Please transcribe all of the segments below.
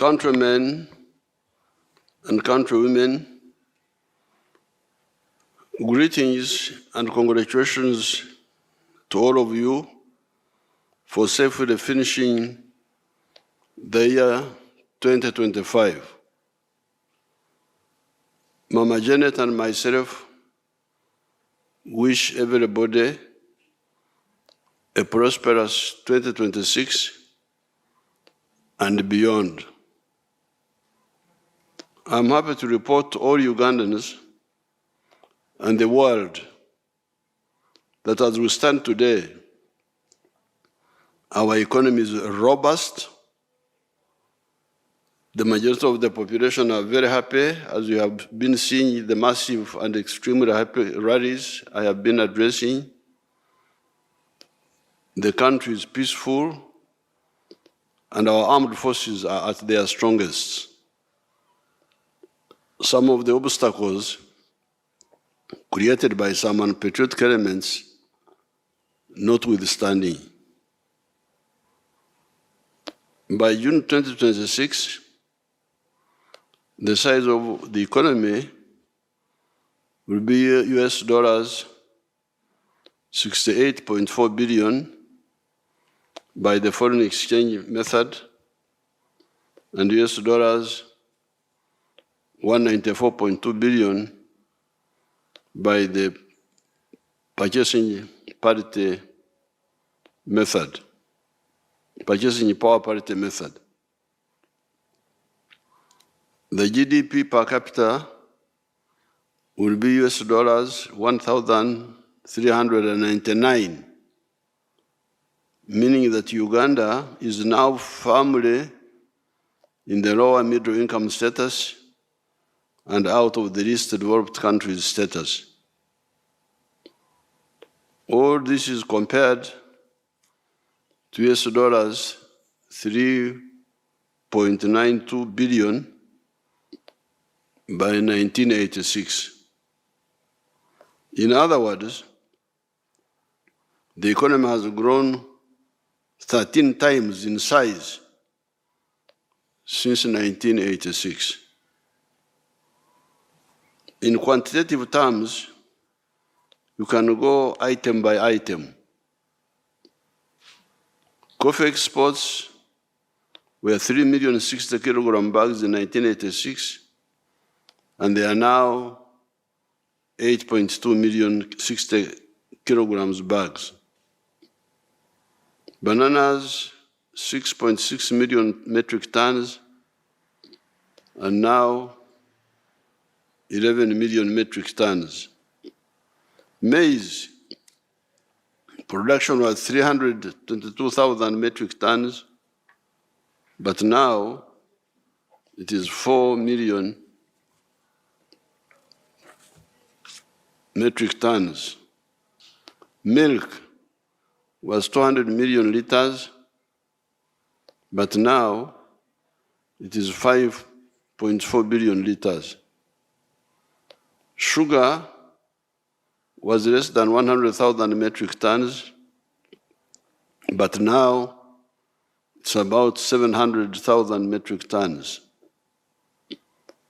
countrymen and countrywomen, greetings and congratulations to all of you for safely finishing the year 2025. Mama Janet and myself wish everybody a prosperous 2026 and beyond. I'm happy to report to all Ugandans and the world that as we stand today, our economy is robust. The majority of the population are very happy, as you have been seeing the massive and extremely happy rallies I have been addressing. The country is peaceful, and our armed forces are at their strongest. Some of the obstacles created by some unpatriotic elements notwithstanding. By June 2026, the size of the economy will be US dollars 68.4 billion by the foreign exchange method, and US dollars 194.2 billion by the purchasing parity method, purchasing power parity method. The GDP per capita will be US dollars 1,399, meaning that Uganda is now firmly in the lower middle income status and out of the least developed countries status. All this is compared to US dollars 3.92 billion by 1986. In other words, the economy has grown 13 times in size since 1986. In quantitative terms, you can go item by item. Coffee exports were 3,060,000 kilogram bags in 1986, and they are now 8.2 million 60 kilograms bags. Bananas, 6.6 million metric tons, and now 11 million metric tons. Maize production was 322,000 metric tons, but now it is 4 million metric tons. Milk was 200 million liters, but now it is 5.4 billion liters. Sugar was less than 100,000 metric tons, but now it's about 700,000 metric tons.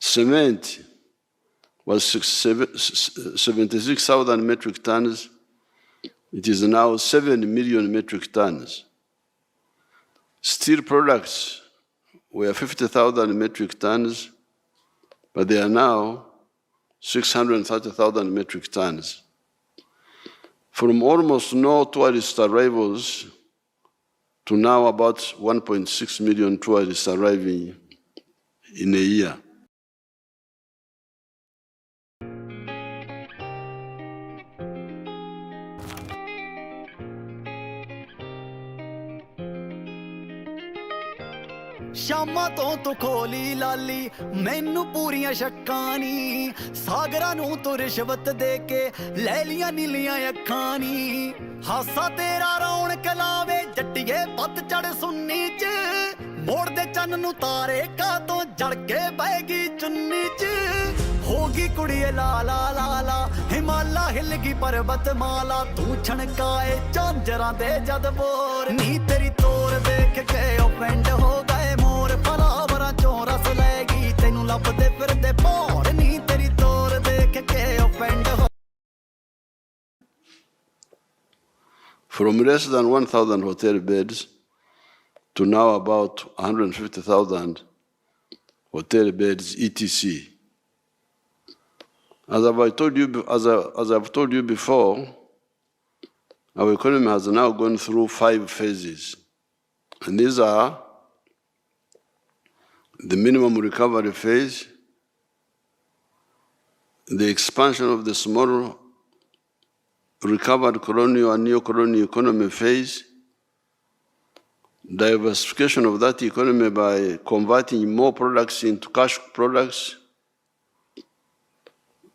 Cement was 76,000 metric tons. It is now 7 million metric tons. Steel products were 50,000 metric tons, but they are now 630,000 metric tons. From almost no tourist arrivals to now about 1.6 million tourists arriving in a year. ਸ਼ਾਮਾਂ ਤੋਂ ਤੂੰ ਖੋਲੀ ਲਾਲੀ ਮੈਨੂੰ ਪੂਰੀਆਂ ਸ਼ੱਕਾਂ ਨੀ ਸਾਗਰਾਂ ਨੂੰ ਤੂੰ ਰਿਸ਼ਵਤ ਦੇ ਕੇ ਲੈ ਲੀਆਂ ਨੀਲੀਆਂ ਅੱਖਾਂ ਨੀ ਹਾਸਾ ਤੇਰਾ ਰੌਣਕ ਲਾਵੇ ਜੱਟੀਏ ਪੱਤ ਚੜ ਸੁੰਨੀ ਚ ਮੋੜ ਦੇ ਚੰਨ ਨੂੰ ਤਾਰੇ ਕਾਤੋਂ ਜੜ ਕੇ ਬੈਗੀ ਚੁੰਨੀ ਚ ਹੋਗੀ ਕੁੜੀਏ ਲਾ ਲਾ ਲਾ ਲਾ ਹਿਮਾਲਾ ਹਿੱਲ ਗਈ ਪਰਬਤ ਮਾਲਾ ਤੂੰ ਛਣਕਾਏ ਝਾਂਜਰਾਂ ਦੇ ਜਦ ਬੋਰ ਨੀ ਤੇਰੀ ਤੋਰ ਦੇਖ ਕੇ ਉਹ ਪਿੰਡ ਹੋ ਗਏ ਮੋਰ ਫਲਾਵਰਾਂ ਚੋਂ ਰਸ ਲੈਗੀ ਤੈਨੂੰ ਲੱਭਦੇ ਫਿਰਦੇ ਭੌਰ ਨੀ ਤੇਰੀ ਤੋਰ ਦੇਖ ਕੇ offend ਹੋ From less than 1,000 hotel beds to now about 150,000 hotel beds, etc. As I've told you before, our economy has now gone through 5 phases. And these are the minimum recovery phase, the expansion of the small recovered colonial and neo-colonial economy phase, diversification of that economy by converting more products into cash products,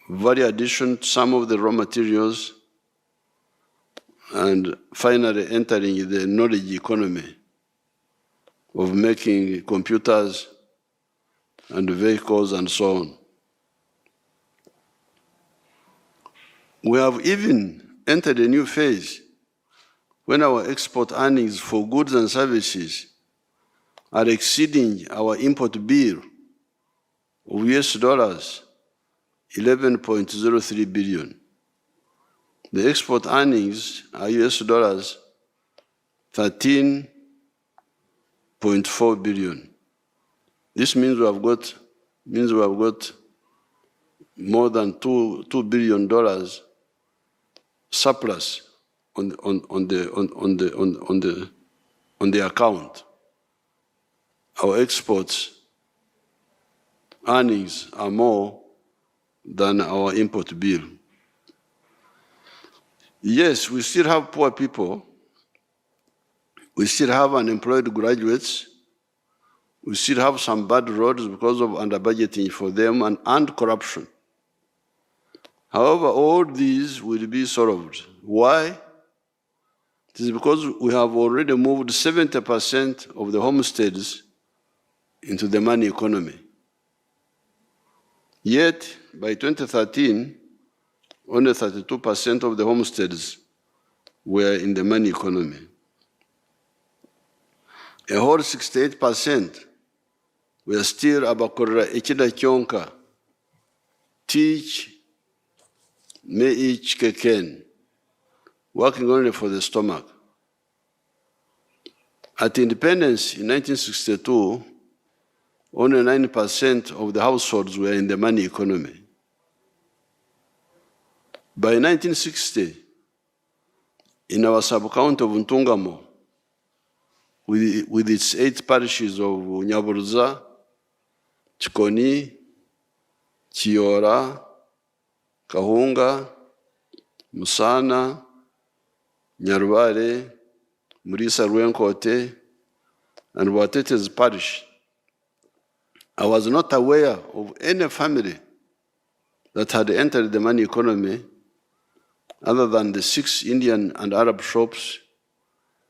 value addition to some of the raw materials, and finally entering the knowledge economy of making computers and vehicles and so on. We have even entered a new phase when our export earnings for goods and services are exceeding our import bill of US dollars 11.03 billion. The export earnings are US dollars 13.4 billion. This means we have got more than $2 billion surplus on the account. Our exports earnings are more than our import bill. Yes, we still have poor people. We still have unemployed graduates. We still have some bad roads because of under-budgeting for them and corruption. However, all these will be solved. Why? It is because we have already moved 70% of the homesteads into the money economy. Yet, by 2013, only 32% of the homesteads were in the money economy. A whole 68% were still abakorera ekida kyonka, teach, me each keken, working only for the stomach. At independence in 1962, only 9% of the households were in the money economy. By 1960, in our sub-county of Ntungamo, with its 8 parishes of Nyaburuza, Chikoni, Chiora, Kahunga, Musana, Nyarware, Murisa Rwenkote, and Watete's parish, I was not aware of any family that had entered the money economy other than the 6 Indian and Arab shops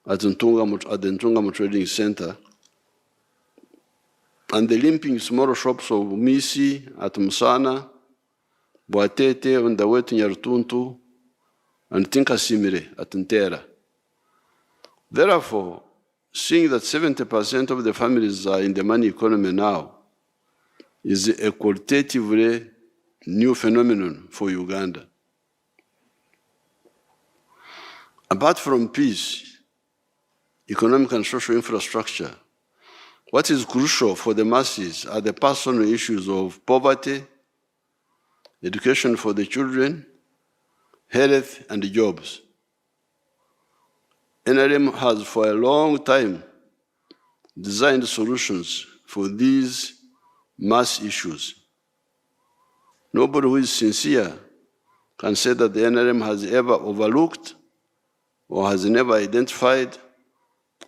at the Ntungamo Trading Center, and the limping small shops of Misi at Musana, Boatete on the way to Nyartuntu, and Tinkasimire at Ntera. Therefore, seeing that 70% of the families are in the money economy now is a qualitatively new phenomenon for Uganda. Apart from peace, economic and social infrastructure, what is crucial for the masses are the personal issues of poverty, education for the children, health, and jobs. NRM has for a long time designed solutions for these mass issues. Nobody who is sincere can say that the NRM has ever overlooked or has never identified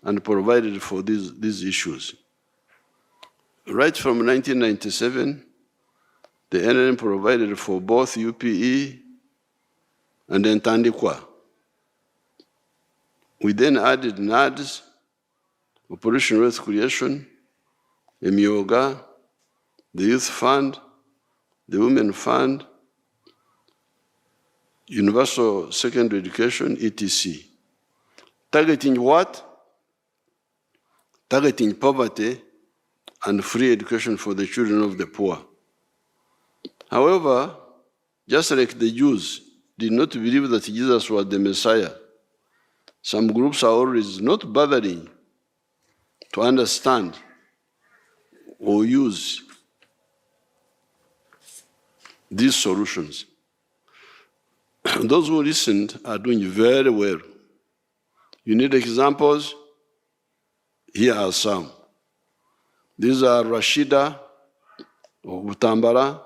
and provided for these issues. Right from 1997, the NRM provided for both UPE and Ntandikwa. We then added NADS, Operation Wealth Creation, Emioga, the Youth Fund, the Women Fund, Universal Secondary Education, etc. Targeting what? Targeting poverty and free education for the children of the poor. However, just like the Jews did not believe that Jesus was the Messiah, some groups are always not bothering to understand or use these solutions. Those who listened are doing very well. You need examples? Here are some. These are Rashida of Butambara,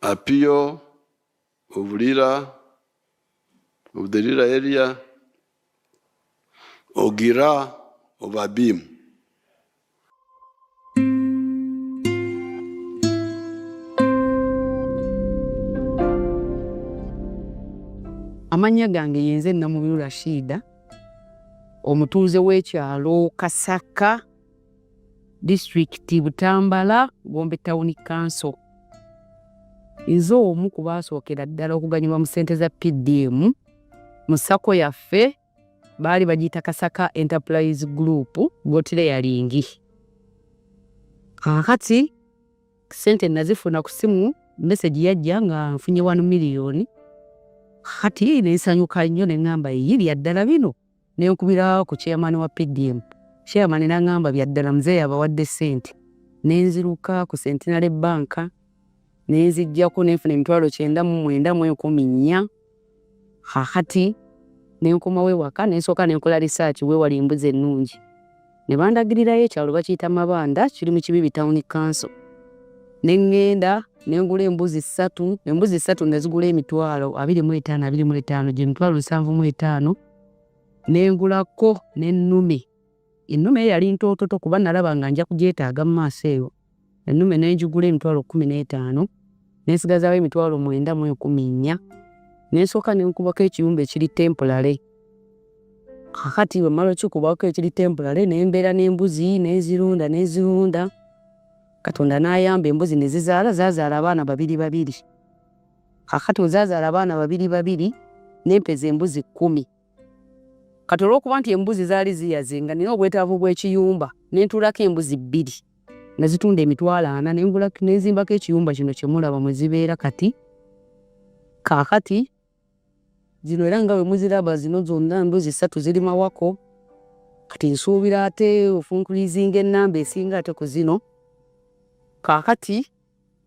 Apio of Lira, of the Lira area, Ogira of Abim. Amanya gange yenze Namubiru Rashida, omutuuze w'ekyalo Kasaka, District Butambala, Gombe Town Council. Nze omu ku baasookera ddala okuganyulwa mu ssente za PDM, mu sako yaffe baali bagiyita Kasaka Enterprise Group, gotire yalingi. Kaakati ssente nazifuna ku simu, message yajja nga nfunye 1 million. Kati nesanyuka nnyo ne ngamba bya ddala bino, ne nkubira ku chairman wa PDM. Chairman n'angamba bya ddala mzee yabawadde ssente. Ne nziruka ku Centenary Bank, ne nzijjako ne nfuna 9,914. Kati ne nkomawo ewaka ne nsooka ne nkola research wewali embuzi ennungi. Ne bandagirirayo ekyalo bakiyita Mabanda, kiri mu Civic Town Council. Ne ngenda ne ngula embuzi 3, embuzi 3 nazigula emitwalo 25, gye mitwalo 75. Ne ngulako n'ennume. Ennume yali ntoototo kuba nalaba nga nja kugyetaaga mu maaso eyo. Ennume ne njigula emitwalo 15, ne nsigazaawo emitwalo 914. Ne nsooka ne nkubako ekiyumba ekiri temporary. Kakati bwe mmala okikubako ekiri temporary ne mbeera n'embuzi nezirunda. Katonda n'ayamba embuzi ne zazaala abaana 2. Kakati bwe zazaala abaana 2, n'empeza embuzi 10. Kati olw'okuba nti embuzi zaali ziyaze nga nina obwetaavu bw'ekiyumba, ne ntuulako embuzi 2. Nazitunda emitwalo 4, ne nzimbako ekiyumba kino kye mulaba mwe zibeera kati. Kaakati zino era nga bwe muziraba zino zonna embuzi 3 ziri mawako. Kati nsuubira ate ofunkulizinga ennamba esinga ate ku zino. Kaakati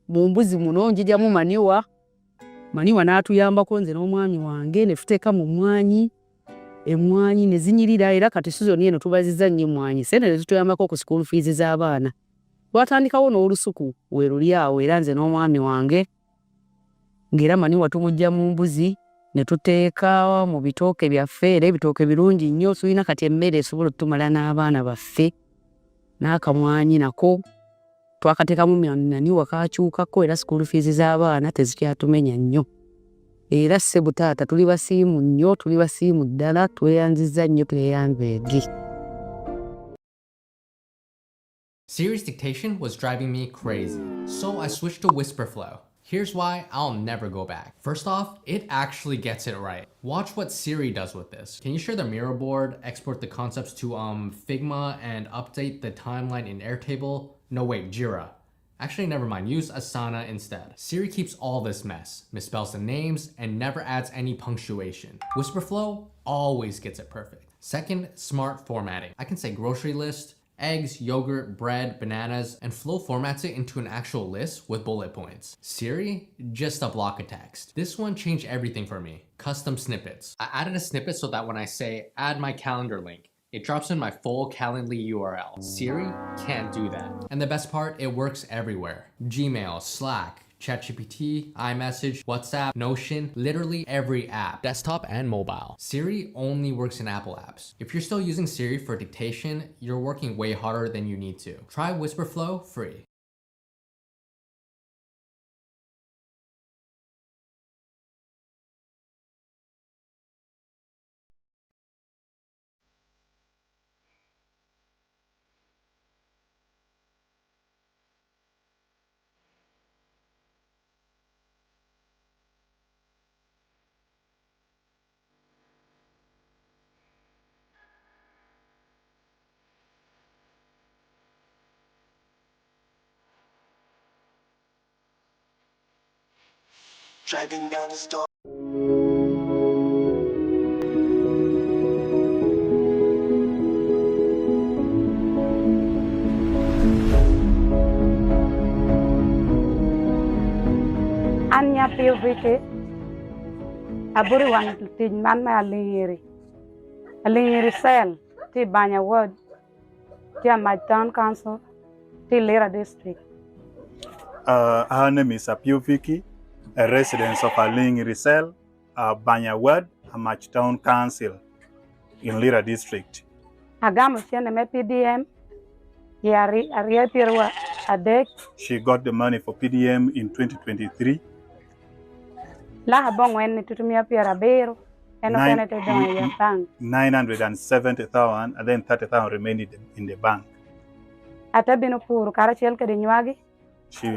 mu mbuzi muno njijjamu maniwa n'atuyambako nze n'omwami wange ne tuteeka mu emmwanyi ne zinyirira, era kati sizoni eno tubazizza nnyo emmwanyi. Sente ne zituyambako ku school fees z'abaana. Twatandikawo n'olusuku we luli awo era nze n'omwami wange, ng'era maniwa tumujja mu mbuzi ne tuteeka mu bitooke byaffe, era ebitooke birungi nnyo, tulina kati emmere esobola otumala n'abaana baffe. N'akamwanyi nako twakateekamu maniwa kakyukako, era school fees z'abaana tezikyatumenya nnyo. Era ssebo taata tuli basiimu nnyo, tuli basiimu ddala, tweyanzizza nnyo, tweyanze egi. Siri's dictation was driving me crazy, so I switched to whisper flow. Here's why I'll never go back. First off, it actually gets it right. Watch what Siri does with this. Can you share the mirror board, export the concepts to Figma, and update the timeline in Airtable? No wait, Jira. Actually, never mind, use Asana instead. Siri keeps all this mess, misspells the names, and never adds any punctuation. Whisperflow always gets it perfect. Second, smart formatting. I can say grocery list, eggs, yogurt, bread, bananas, and Flow formats it into an actual list with bullet points. Siri, just a block of text. This one changed everything for me. Custom snippets. I added a snippet so that when I say add my calendar link, it drops in my full Calendly URL. Siri can't do that. And the best part, it works everywhere. Gmail, Slack, ChatGPT, iMessage, WhatsApp, Notion, literally every app, desktop and mobile. Siri only works in Apple apps. If you're still using Siri for dictation, you're working way harder than you need to. Try Whisperflow free. driving down the store. Anya POVK aburi wan tin man ma alingiri sel ti Banya ward ti my town council ti Lira district. Her name is Apioviki, a resident of Alingiri Cell, Banya Ward, Amach Town Council in Lira District. Agamo siene me PDM yari ariya pirwa adek She got the money for PDM in 2023. la habong wen tutumia pira bero eno kene te don ya bank 970,000 and then 30,000 remained in the bank. ata bino puru kara chel ke nywagi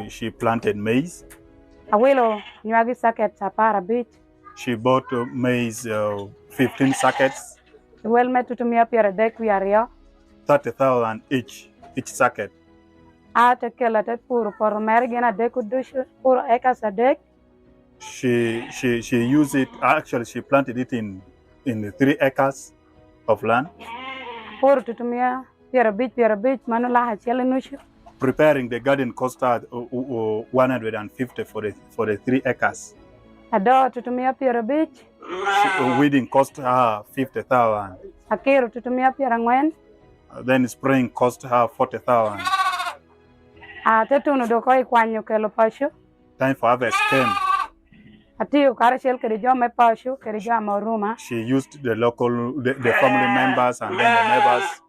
She planted maize. awelo nywagi saket sapara bit She bought maize 15 sackets, wel me tutumia pira dek wi ariya 30,000 each sacket. ata kela te puru por mer gena dek dush puru eka sadek. She used it, actually she planted it in the 3 acres of land. Puru tutumia pira bit manu la ha chele nushu Preparing the garden cost her 150 for the 3 acres. ado tutumia pira bit Weeding cost her 50,000. akero tutumia pira ngwen Then spraying cost her 40,000. ate tunu do koi kwanyo kelo pashu Time for harvest came. atiyo kara chel ke jo me pashu ke jo amoruma She used the family members and then the neighbors.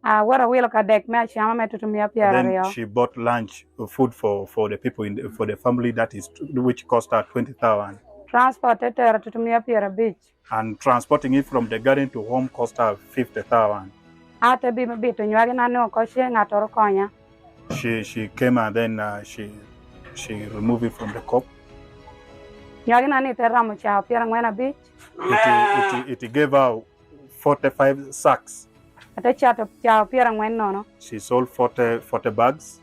wara wilo ka dek me chama me tutumia And pira then rio she bought lunch, food for the people for the family, that is which cost her 20,000. transport etera tutumia pira bit And transporting it from the garden to home cost her 50,000. ate bi me bit nywagi na no ko she ngatoro konya She came and then she removed it from the cup. nywagi na ni teramo cha pira ngwen bit It gave her 45 sacks. ate chato cha pira ngwen no She sold 40 bags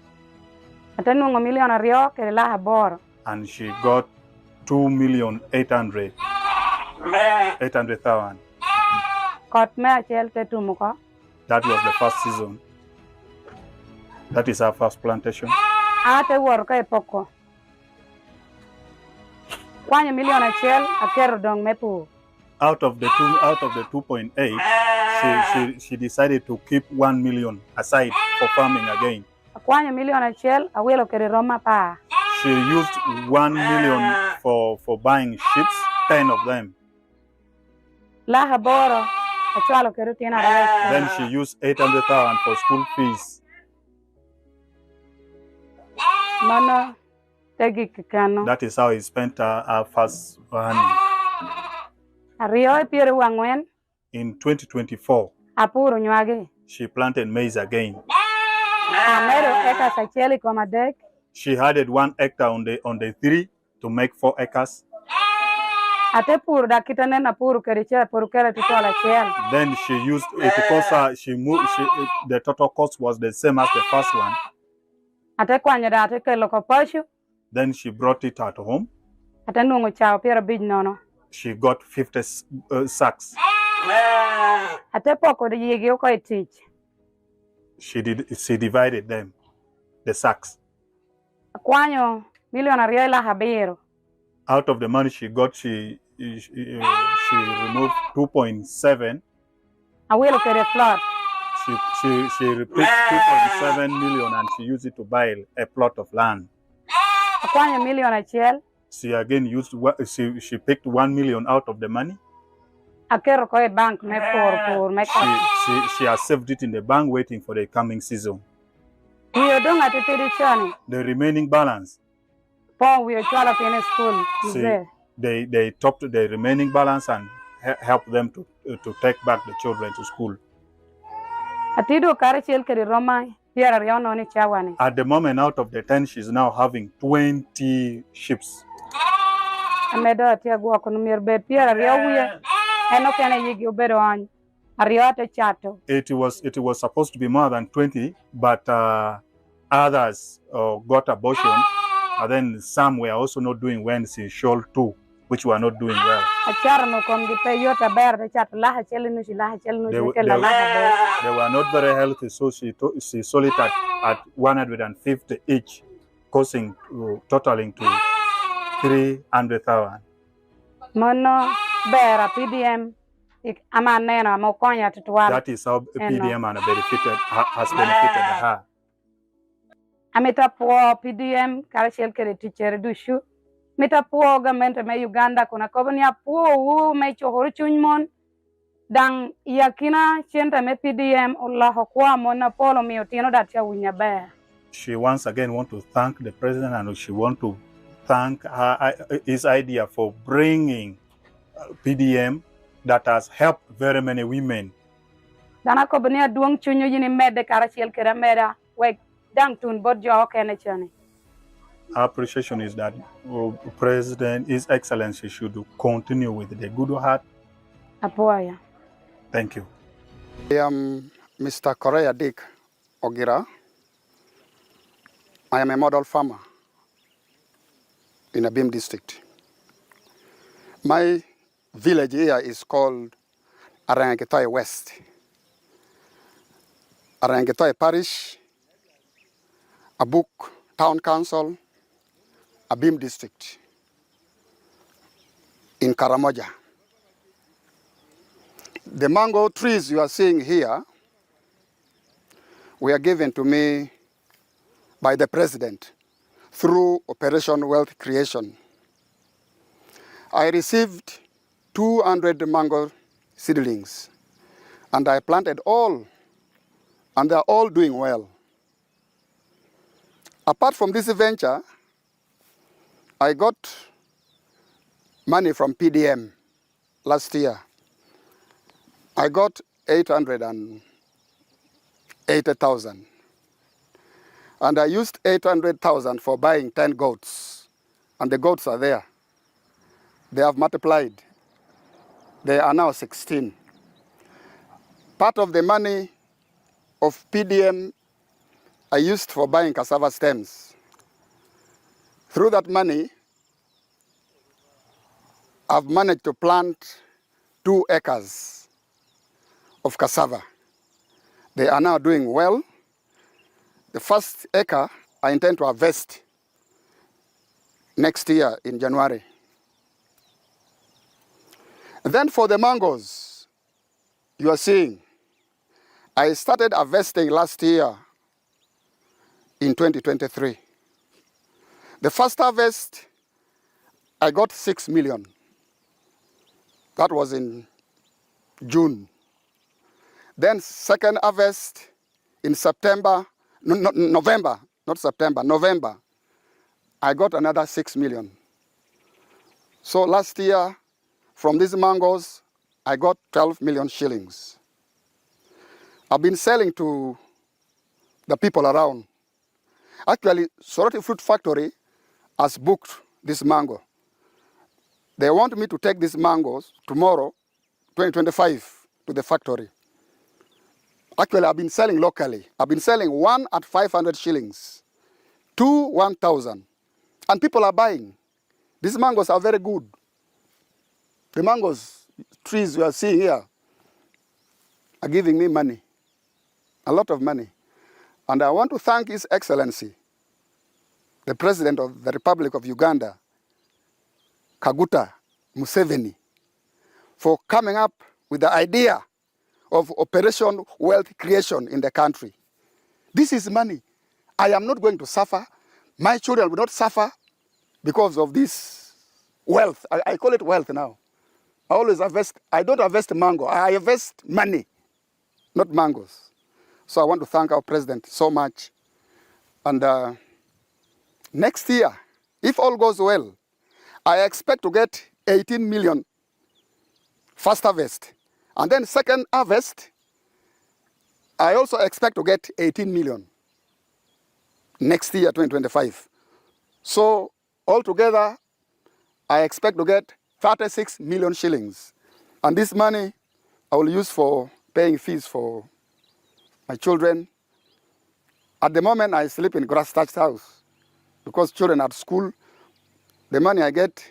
ate nungo milion rio ke la habor and she got 2,800,000. kot me chel te tumuko That was the first season. That is our first plantation. ate wor ka poko kwanyo milion chel akero dong me pu Out of the 2.8, she decided to keep 1 million aside for farming again. kwanyo milion chel awelo ke roma pa She used 1 million for buying ships, 10 of them. la haboro achwalo ke rutina res Then she used 800,000 for school fees. mano tegi kano That is how he spent her first money. ario pire wangwen In 2024, apuro nywagi she planted maize again. amero eka sacheli koma dek She added 1 hectare on the 3 to make 4 acres. ate pur da kitane na pur ke riche pur ke tutola chel Then she used it cost her. The total cost was the same as the first one. ate kwanyo da ate kelo ko pashu Then she brought it at home. ate nungo chao pira bit nono She got 50 sacks. ate poko de yigi ko itich She divided them, the sacks. kwanyo milion ario la habiro Out of the money she got, she removed 2.7. awelo ke flood She replaced 2.7 million and she used it to buy a plot of land. kwanyo milion chel She again used she picked 1 million out of the money. akero ko bank me pur me ko She has saved it in the bank waiting for the coming season. wiyo dong ate tedi chani The remaining balance, po wiyo chwalo pine school they topped the remaining balance and helped them to take back the children to school. atido kare chel ke roma pira rio no ni chawani At the moment, out of the 10, she's now having 20 ships. amedo atia gwa kono mirbe pira rio wiye eno kene yigi obedo an ario ate chato It was supposed to be more than 20, but others got abortion And then some were also not doing well in Shoal 2, which were not doing well. They were not very healthy, so she sold it at 150 each, totaling to 300,000. Mono bera PDM amanena mokonya tutwala. That is how PDM has benefited her. Amita po PDM karashel kere teacher dushu. Mita po government me Uganda kuna kobonya po me chohoro chunmon dang yakina chenta me PDM Allah kwa mona polo mi otino datia winya ba. She once again want to thank the president, and she want to thank his idea for bringing PDM that has helped very many women. Dana kobonya duong chunyo yini mede karashel kere meda we dang tun bodjo kene chane. Our appreciation is that President, His Excellency, should continue with the good heart. Apoya. Thank you. I am Mr. Korea Dick Ogira. I am a model farmer in Abim district. My village here is called Arangetoy West. Arangetoy Parish, Abuk Town Council, Abim district in Karamoja. The mango trees you are seeing here were given to me by the president through Operation Wealth Creation. I received 200 mango seedlings and I planted all, and they are all doing well. Apart from this venture, I got money from PDM last year. I got 880,000. And I used 800,000 for buying 10 goats. And the goats are there. They have multiplied. They are now 16. Part of the money of PDM I used for buying cassava stems. Through that money, I've managed to plant 2 acres of cassava. They are now doing well. The first acre I intend to harvest next year in January. And then for the mangoes you are seeing, I started harvesting last year in 2023. The first harvest, I got 6 million. That was in June. Then second harvest in November, I got another 6 million. So last year, from these mangoes, I got 12 million shillings. I've been selling to the people around. Actually, Soroti Fruit Factory has booked this mango. They want me to take these mangoes tomorrow, 2025, to the factory. Actually, I've been selling locally. I've been selling 1 at 500 shillings, 2 1,000. And people are buying. These mangoes are very good. The mangoes trees you are seeing here are giving me money, a lot of money. And I want to thank His Excellency, the President of the Republic of Uganda, Kaguta Museveni, for coming up with the idea of Operation Wealth Creation in the country. This is money. I am not going to suffer. My children will not suffer because of this wealth. I call it wealth now. I always harvest. I don't harvest mango. I harvest money, not mangoes. So I want to thank our president so much. And next year, if all goes well, I expect to get 18 million first harvest. And then second harvest, I also expect to get 18 million next year, 2025. So altogether, I expect to get 36 million shillings. And this money I will use for paying fees for my children. At the moment, I sleep in grass-thatched house because children at school, the money I get,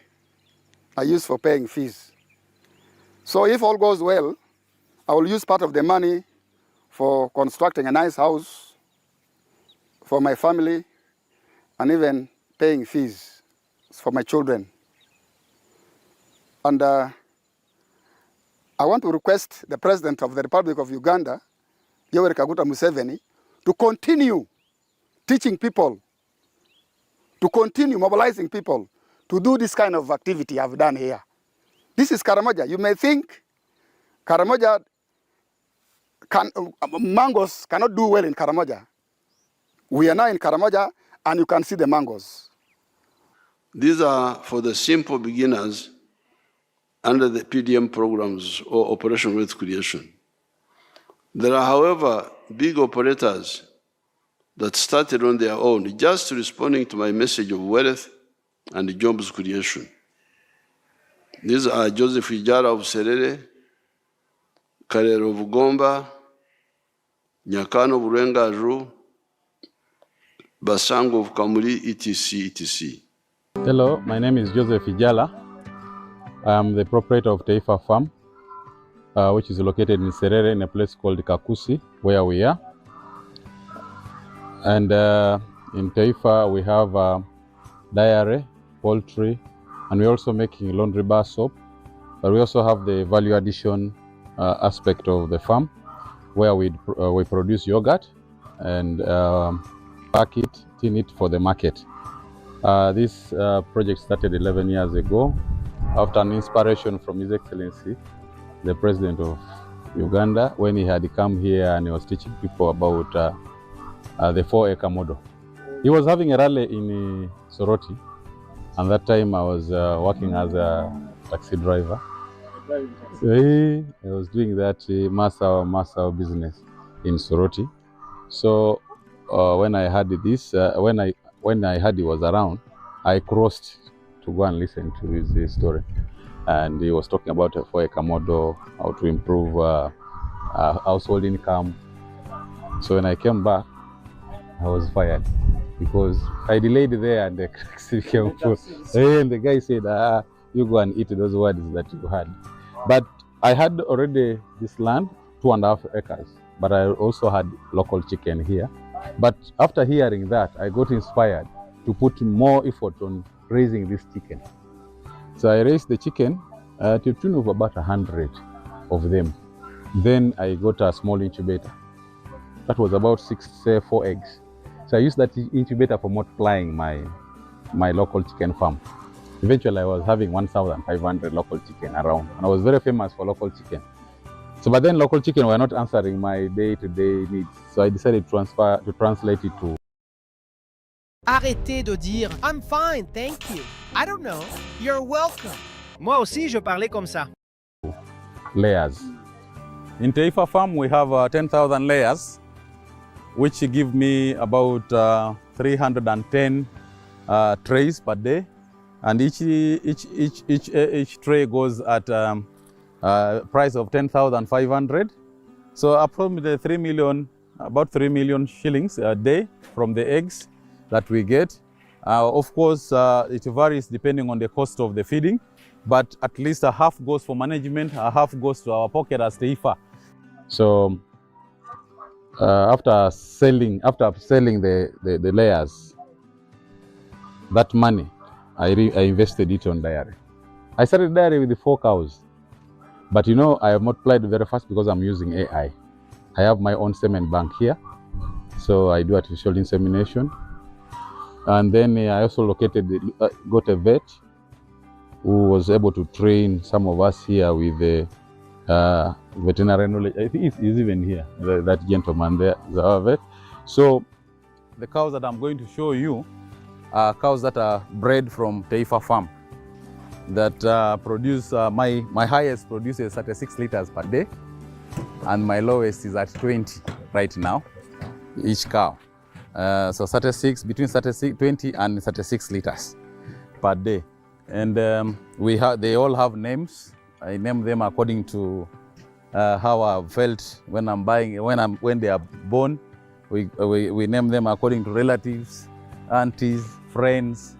I use for paying fees. So if all goes well, I will use part of the money for constructing a nice house for my family and even paying fees for my children. And I want to request the President of the Republic of Uganda, Yoweri Museveni, to continue teaching people, to continue mobilizing people to do this kind of activity I've done here. This is Karamoja. You may think Karamoja mangoes cannot do well in Karamoja. We are now in Karamoja and you can see the mangoes. These are for the simple beginners under the PDM programs or Operation Wealth Creation. There are, however, big operators that started on their own, just responding to my message of wealth and jobs creation. These are Joseph Ijara of Serere, Karero of Gomba, Nyakano of Rwengaju, Basango of Kamuri, etc., etc. Hello, my name is Joseph Ijala. I am the proprietor of Taifa Farm, which is located in Serere in a place called Kakusi, where we are. And in Taifa, we have dairy, poultry, and we're also making laundry bar soap. But we also have the value addition aspect of the farm, where we produce yogurt and pack it, tin it for the market. This project started 11 years ago after an inspiration from His Excellency, the President of Uganda, when he had come here and he was teaching people about the 4-acre model. He was having a rally in Soroti, and that time I was working as a taxi driver. So I was doing that Masao business in Soroti. So when I heard this, when I heard he was around, I crossed to go and listen to his story. And he was talking about a 4-acre model, how to improve household income. So when I came back, I was fired because I delayed there and the Civic came full. And the guy said, you go and eat those words that you had. But I had already this land, 2.5 acres, but I also had local chicken here. But after hearing that, I got inspired to put more effort on raising this chicken. So I raised the chicken to the tune of about 100 of them. Then I got a small incubator. That was about 4 eggs. So I used that incubator for multiplying my local chicken farm. Eventually I was having 1,500 local chicken around, and I was very famous for local chicken. So but then local chicken were not answering my day-to-day needs. So I decided to translate it to Arrêtez de dire I'm fine, thank you. I don't know. You're welcome. Moi aussi, je parlais comme ça. layers. In Taifa Farm, we have 10,000 layers, which give me about 310 trays per day, and each tray goes at a price of 10,500. So approximately 3 million, about 3 million shillings a day from the eggs that we get. Of course, it varies depending on the cost of the feeding, but at least a half goes for management, a half goes to our pocket as Taifa. So after selling the layers, that money, I invested it on dairy. I started dairy with the 4 cows, but you know, I have multiplied very fast because I'm using AI. I have my own semen bank here, so I do artificial insemination. And then I also got a vet who was able to train some of us here with the veterinary knowledge. I think he's even here, that gentleman there, our vet. So the cows that I'm going to show you are cows that are bred from Taifa Farm, that produce, my highest produces 36 liters per day, and my lowest is at 20 right now, each cow. So 36, between 20 and 36 liters per day. And they all have names. I name them according to how I felt when I'm buying, when they are born. We name them according to relatives, aunties, friends.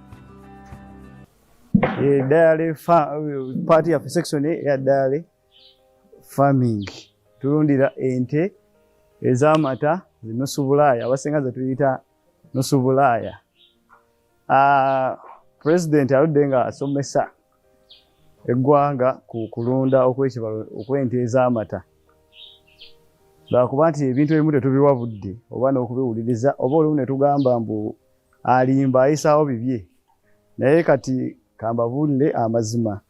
Dairy party of section ya dairy farming. Tulundira ente ez'amata zinusu Bulaaya abasinga ze tuyita nusu Bulaaya. President aludde nga asomesa eggwanga ku kulunda okw'ekibalo okw'ente ez'amata. Lwakuba nti ebintu ebimu tetubiwa budde oba n'okubiwuliriza oba olumu ne tugamba mbu alimba ayisaawo bibye. Naye kati kambabuulire amazima.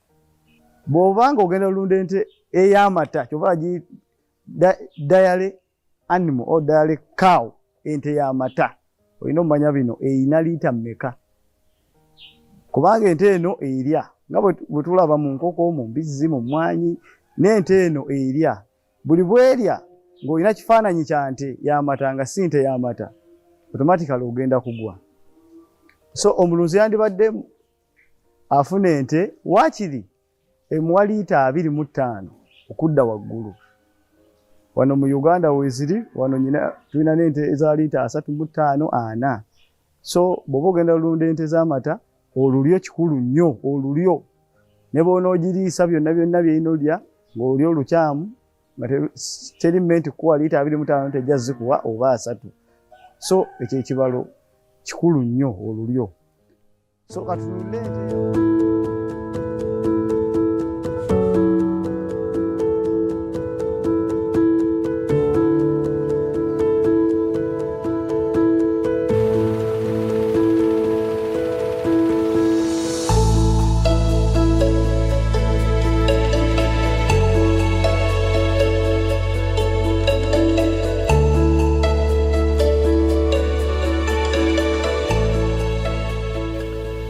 Bw'obanga ogenda olunda ente ey'amata kyova gi dairy animal or dairy cow, ente y'amata, olina omanya bino eyina liita mmeka. Kubanga ente eno erya nga bwe tulaba mu nkoko, mu mbizzi, mu mmwanyi, n'ente eno erya. Buli bwerya ng'olina kifaananyi kya nte y'amata nga si nte y'amata, automatically ogenda kugwa. So omulunzi yandibadde afuna ente waakiri emuwa liita 25 okudda waggulu. Wano mu Uganda weeziri, wano tulina n'ente eza liita 35 4. So bw'oba ogenda olunda ente z'amata, olulyo kikulu nnyo, olulyo. Ne bw'onoogiriisa byonna byonna by'olina olya ng'olulyo lukyamu, nga teri mmenti kuwa liita 25 tejja zikuwa oba 3. So ekyo ekibalo kikulu nnyo olulyo. So katunule ente.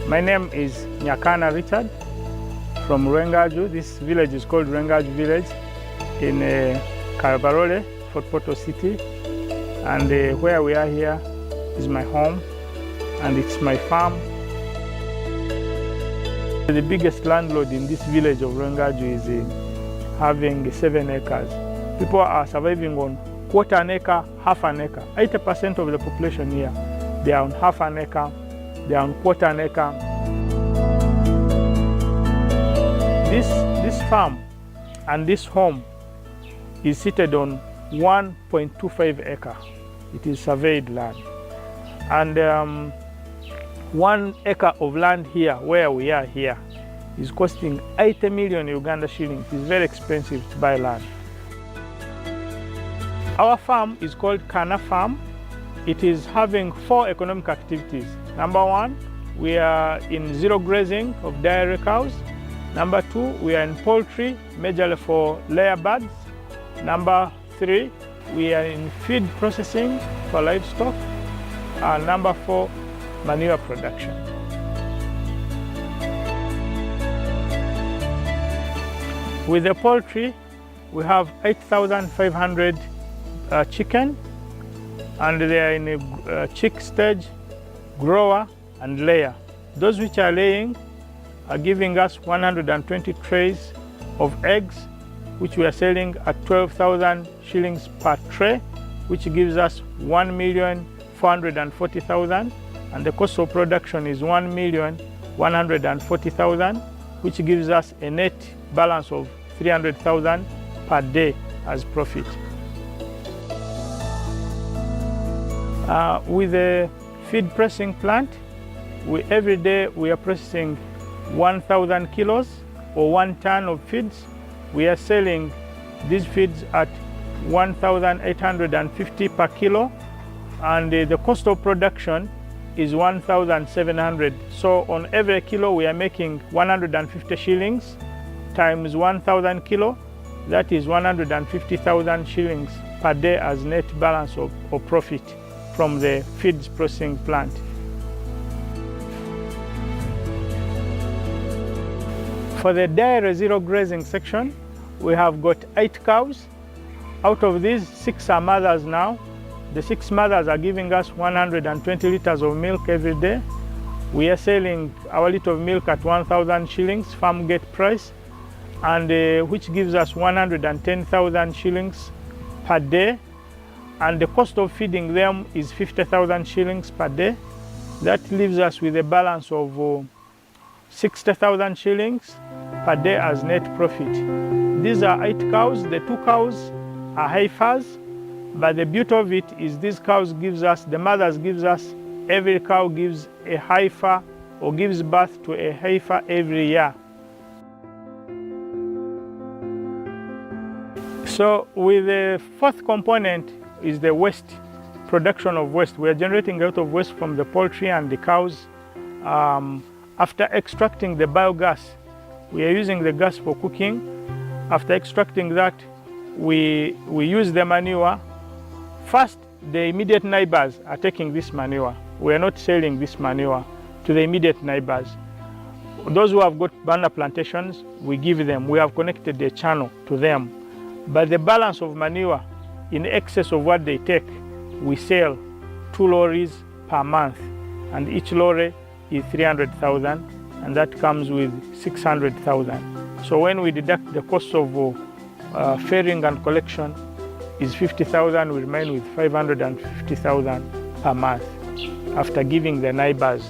My name is Nyakana Richard from Rwengaju. This village is called Rwengaju village in Karabarole, Fort Portal City. And where we are here is my home and it's my farm. The biggest landlord in this village of Rwengaju is having 7 acres. People are surviving on quarter an acre, half an acre. 80% of the population here, they are on half an acre, they are on quarter an acre. This farm and this home is seated on 1.25 acre. It is surveyed land. And 1 acre of land here, where we are here, is costing 80 million Uganda shillings. It is very expensive to buy land. Our farm is called Kana Farm. It is having 4 economic activities. Number 1, we are in zero grazing of dairy cows. Number 2, we are in poultry, majorly for layer birds. Number 3, we are in feed processing for livestock. And number 4, manure production. With the poultry, we have 8,500 chicken, and they are in a chick stage, grower and layer. Those which are laying are giving us 120 trays of eggs, which we are selling at 12,000 shillings per tray, which gives us 1,440,000, and the cost of production is 1,140,000, which gives us a net balance of 300,000 per day as profit. With the feed pressing plant, every day we are processing 1,000 kilos or 1 ton of feeds. We are selling these feeds at 1,850 per kilo, and the cost of production is 1,700. So on every kilo we are making 150 shillings times 1,000 kilo. That is 150,000 shillings per day as net balance of profit from the feeds processing plant. For the dairy zero grazing section, we have got 8 cows. Out of these, 6 are mothers now. The 6 mothers are giving us 120 liters of milk every day. We are selling our liter of milk at 1,000 shillings farm gate price, and which gives us 110,000 shillings per day. And the cost of feeding them is 50,000 shillings per day. That leaves us with a balance of 60,000 shillings per day as net profit. These are 8 cows. The 2 cows are heifers, but the beauty of it is these cows gives us, the mothers gives us, every cow gives a heifer or gives birth to a heifer every year. So with the fourth component is the waste, production of waste. We are generating a lot of waste from the poultry and the cows. After extracting the biogas, we are using the gas for cooking. After extracting that, we use the manure. First, the immediate neighbors are taking this manure. We are not selling this manure to the immediate neighbors. Those who have got banana plantations, we give them. We have connected the channel to them. But the balance of manure in excess of what they take, we sell 2 lorries per month. And each lorry is 300,000, and that comes with 600,000. So when we deduct the cost of ferrying and collection is 50,000, we remain with 550,000 per month after giving the neighbors.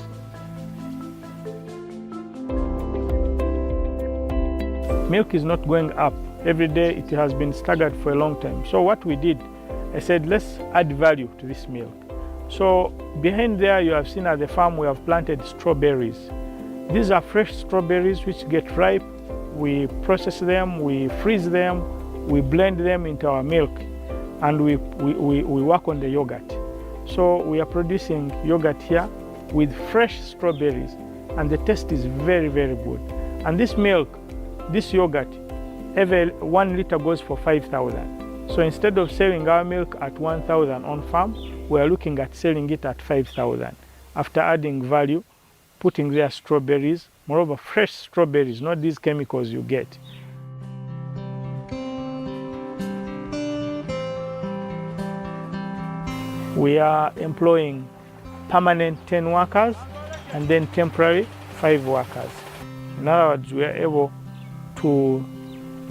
Milk is not going up. Every day it has been staggered for a long time. So what we did, I said, let's add value to this milk. So behind there, you have seen at the farm, we have planted strawberries. These are fresh strawberries which get ripe. We process them, we freeze them, we blend them into our milk, and we work on the yogurt. So we are producing yogurt here with fresh strawberries, and the taste is very, very good. And this milk, this yogurt, every 1 liter goes for 5,000. So instead of selling our milk at 1,000 on farm, we are looking at selling it at 5,000 after adding value, putting there strawberries, moreover fresh strawberries, not these chemicals you get. We are employing permanent 10 workers and then temporary 5 workers. In other words, we are able to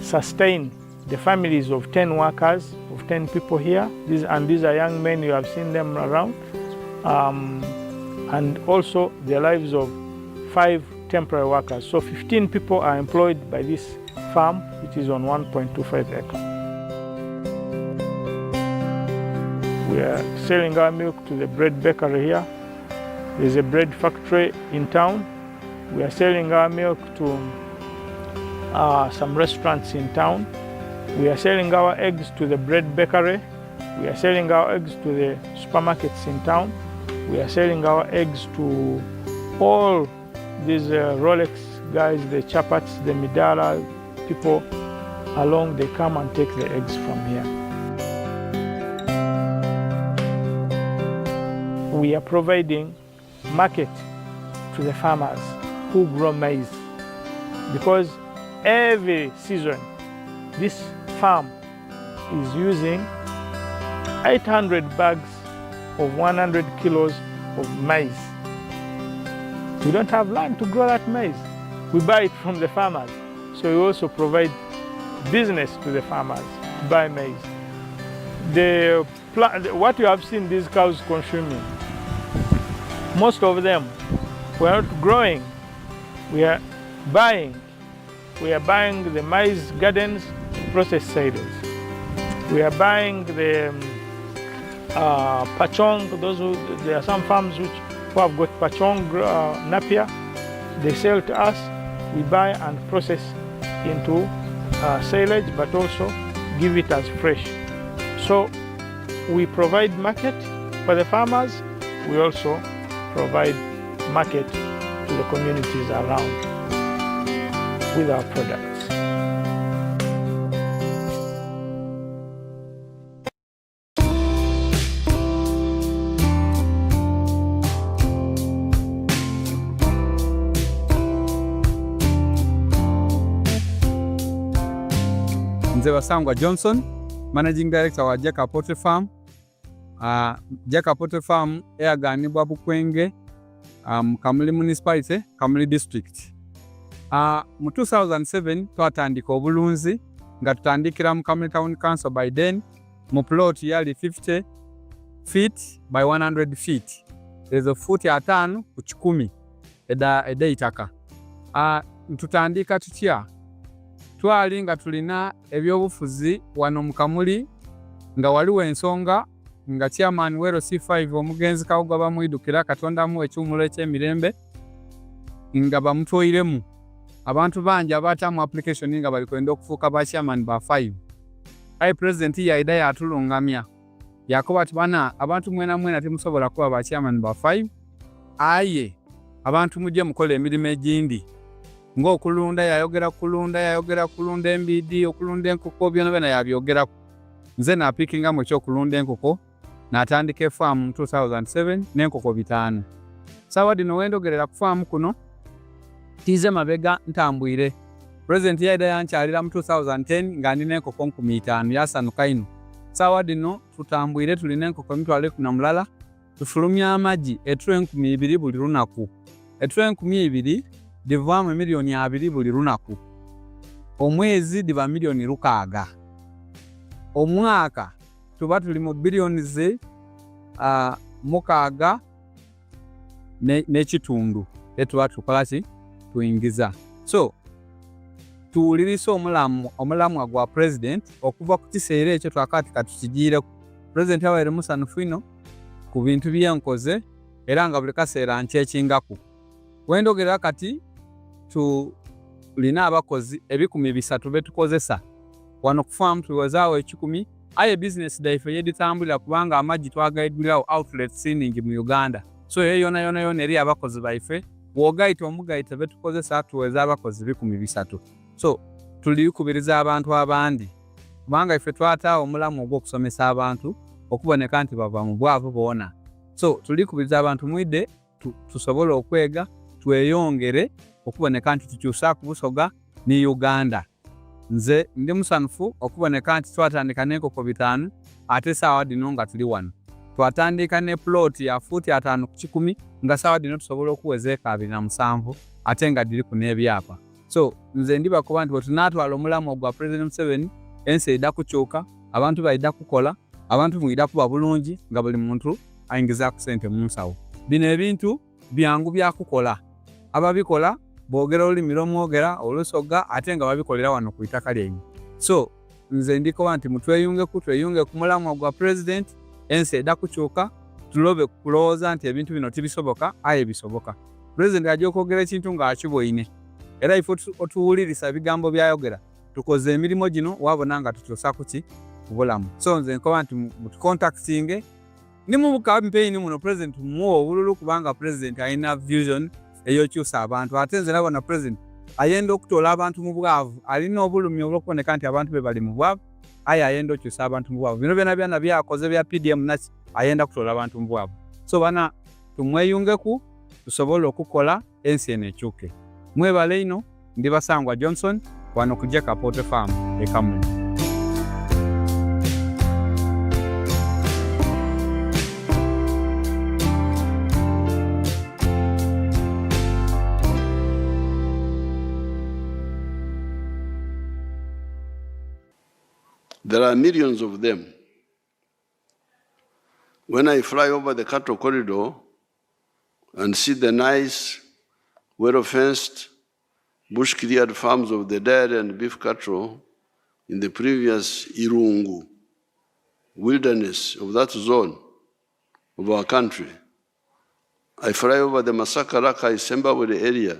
sustain the families of 10 workers, of 10 people here. These are young men, you have seen them around. And also the lives of 5 temporary workers. So 15 people are employed by this farm, which is on 1.25 acres. We are selling our milk to the bread bakery here. There's a bread factory in town. We are selling our milk to some restaurants in town. We are selling our eggs to the bread bakery. We are selling our eggs to the supermarkets in town. We are selling our eggs to all these Rolex guys, the Chapats, the Midara people along. They come and take the eggs from here. We are providing market to the farmers who grow maize, because every season this farm is using 800 bags of 100 kilos of maize. We don't have land to grow that maize. We buy it from the farmers. So we also provide business to the farmers to buy maize. What you have seen these cows consuming, most of them we are not growing, we are buying. We are buying the maize gardens, process silos. We are buying the pachong. There are some farms who have got pachong napier. They sell to us. We buy and process into silage, but also give it as fresh. So we provide market for the farmers. We also provide market to the communities around with our products. Nze Basangwa Johnson, Managing Director wa Jaka Poultry Farm. Jaka Poultry Farm eyaganibwa Bukwenge, Kamuli Municipality, Kamuli District. Mu 2007 twatandika obulunzi nga tutandikira mu Kamuli Town Council. By then mu plot yali 50 feet by 100 feet. ezo futi 5 ku 10 ed'eitaka. Tutandika tutya? Twali nga tulina ebyobufuzi wano mu Kamuli nga waliwo ensonga nga chairman wero C5 omugenzi Kawuga bamwidukira Katonda amuwe ekyumulo eky'emirembe nga bamutwoiremu abantu bangi abatamu application nga bali kwenda okufuuka ba chairman ba 5. Aye president yaida yatulungamya yakoba ati bana abantu mwena temusobola kuba ba chairman ba 5. Aye abantu mujje mukola emirimu egindi ng'okulunda yayogera kulunda embidi okulunda enkoko byonna yabyogera. Nze napikinga mu ekyokulunda enkoko n'atandika efaamu mu 2007 n'enkoko 5. Sawa dino wendogerera ku faamu kuno tize mabega ntambwire. President yaida yankyalira mu 2010 nga nina enkoko 5,000 yasanuka ino. Sawa dino tutambwire tulina enkoko 1,200 tufulumya amagi etro 2,000 buli lunaku. Etro 2,000 divaamu milioni 2 buli lunaku. Omwezi diva milioni 6. Omwaka tuba tuli mu bilioni ze 6 n'ekitundu etuba tukola ki tuyingiza. So tuwulirisa omulamu gwa president okuva ku kiseera ekyo twakati katukigiireku. President abaire musanufu ino ku bintu byenkoze era nga buli kaseera nkyekingaku. Wendogerera kati tulina abakozi 300 betukozesa wano ku farm tuwezaawo 10. Aye business daife yeditambulira kubanga amagi twagaidulirawo outlet sinning mu Uganda. So yona eri abakozi baife bw'ogaita omugaita betukozesa tuweza abakozi 300. So tulikubiriza abantu abandi kubanga ife twataawo omulamu ogw'okusomesa abantu okuboneka nti bava mu bwavu boona. So tulikubiriza abantu mwidde tusobole okwega tweyongere okuboneka nti tukyusa ku Busoga ni Uganda. Nze ndi musanufu okuboneka nti twatandika n'enkoko 5 ate saawa dino nga tuli wano. Twatandika ne plot ya futi 5 ku 10 nga saawa dino tusobola okuweza eka 27 ate nga diri ku n'ebyapa. So nze ndi bakuba nti tunatwala omulamu gwa President Museveni ensi edda kukyuka abantu baidda kukola abantu mwidda kuba bulungi nga buli muntu ayingiza ku sente mu nsawo. Bino ebintu byangu bya kukola ababikola boogera olulimi lw'omwogera olusoga ate nga babikolera wano ku itaka lyenyu. So nze ndikoba nti tweyunge ku mulamu gwa president ensi edda kukyuka tulobe kulowooza nti ebintu bino tibisoboka. Aye bisoboka. President ajja okwogera ekintu ng'akiboine era ife otuwulirisa ebigambo byayogera tukoze emirimu gino wabona nga tukyusa kuki ku bulamu. So nze nkoba nti mutucontactinge ni mu campaign muno president muwo obululu kubanga president alina vision eyokyusa abantu ate nze nabona president ayenda okutola abantu mu bwavu alina obulumi obw'okuboneka nti abantu be bali mu bwavu. Aye ayenda okyusa abantu mu bwavu. Bino byonna byakoze bya PDM naki ayenda kutola abantu mu bwavu. So bana tumweyungeku tusobole okukola ensi eno ekyuke. Mwebale ino ndi Basangwa Johnson wano ku Kapote Farm e Kamuli. There are millions of them. When I fly over the cattle corridor and see the nice, well-fenced, bush-cleared farms of the dairy and beef cattle in the previous Irungu wilderness of that zone of our country, I fly over the Masakaraka Isembabwe area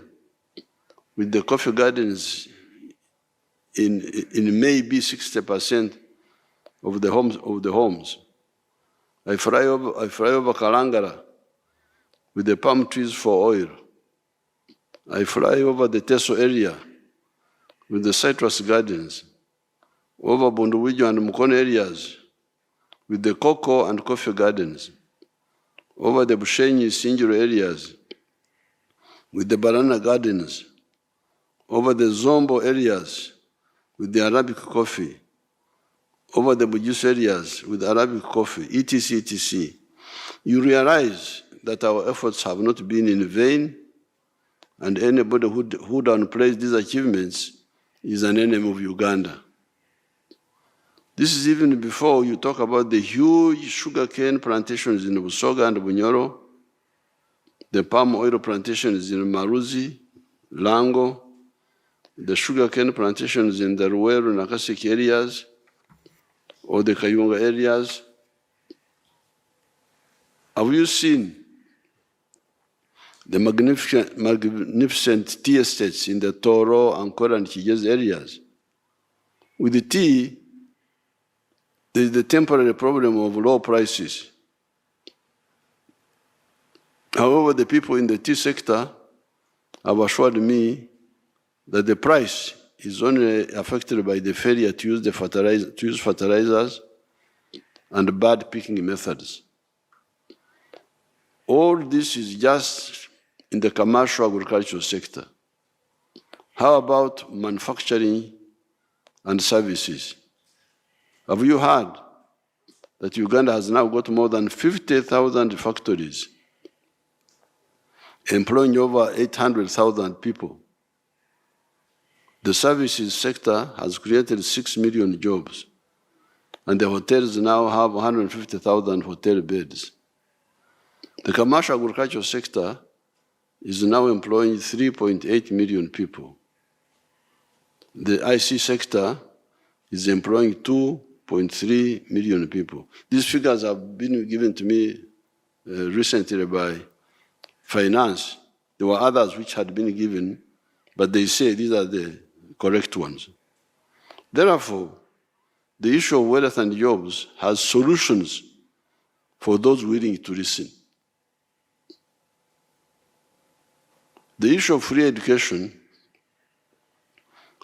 with the coffee gardens in maybe 60% of the homes. I fly over Kalangara with the palm trees for oil. I fly over the Teso area with the citrus gardens, over Bunduwijo and Mukono areas with the cocoa and coffee gardens, over the Bushenyi Sinjiro areas with the banana gardens, over the Zombo areas with the Arabic coffee, over the Bujus areas with Arabic coffee, etc., etc. You realize that our efforts have not been in vain, and anybody who downplays these achievements is an enemy of Uganda. This is even before you talk about the huge sugarcane plantations in Busoga and Bunyoro, the palm oil plantations in Maruzi, Lango, the sugarcane plantations in the Ruweru and Nakasiki areas, or the Kayunga areas. Have you seen the magnificent tea estates in the Toro, Ankora, and Kigezi areas? With the tea, there is the temporary problem of low prices. However, the people in the tea sector have assured me that the price is only affected by the failure to use fertilizers and bad picking methods. All this is just in the commercial agricultural sector. How about manufacturing and services? Have you heard that Uganda has now got more than 50,000 factories, employing over 800,000 people? The services sector has created 6 million jobs, and the hotels now have 150,000 hotel beds. The commercial agricultural sector is now employing 3.8 million people. The IC sector is employing 2.3 million people. These figures have been given to me recently by finance. There were others which had been given, but they say these are the correct ones. Therefore, the issue of wealth and jobs has solutions for those willing to listen. The issue of free education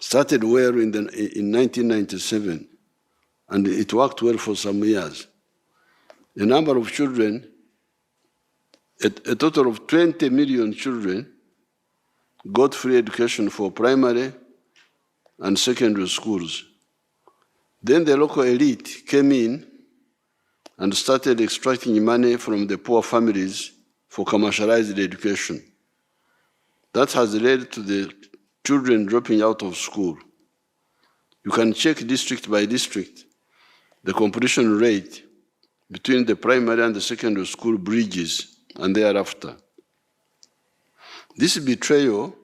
started well in 1997, and it worked well for some years. The number of children, a total of 20 million children, got free education for primary and secondary schools. Then the local elite came in and started extracting money from the poor families for commercialized education. That has led to the children dropping out of school. You can check district by district the completion rate between the primary and the secondary school bridges and thereafter. This betrayal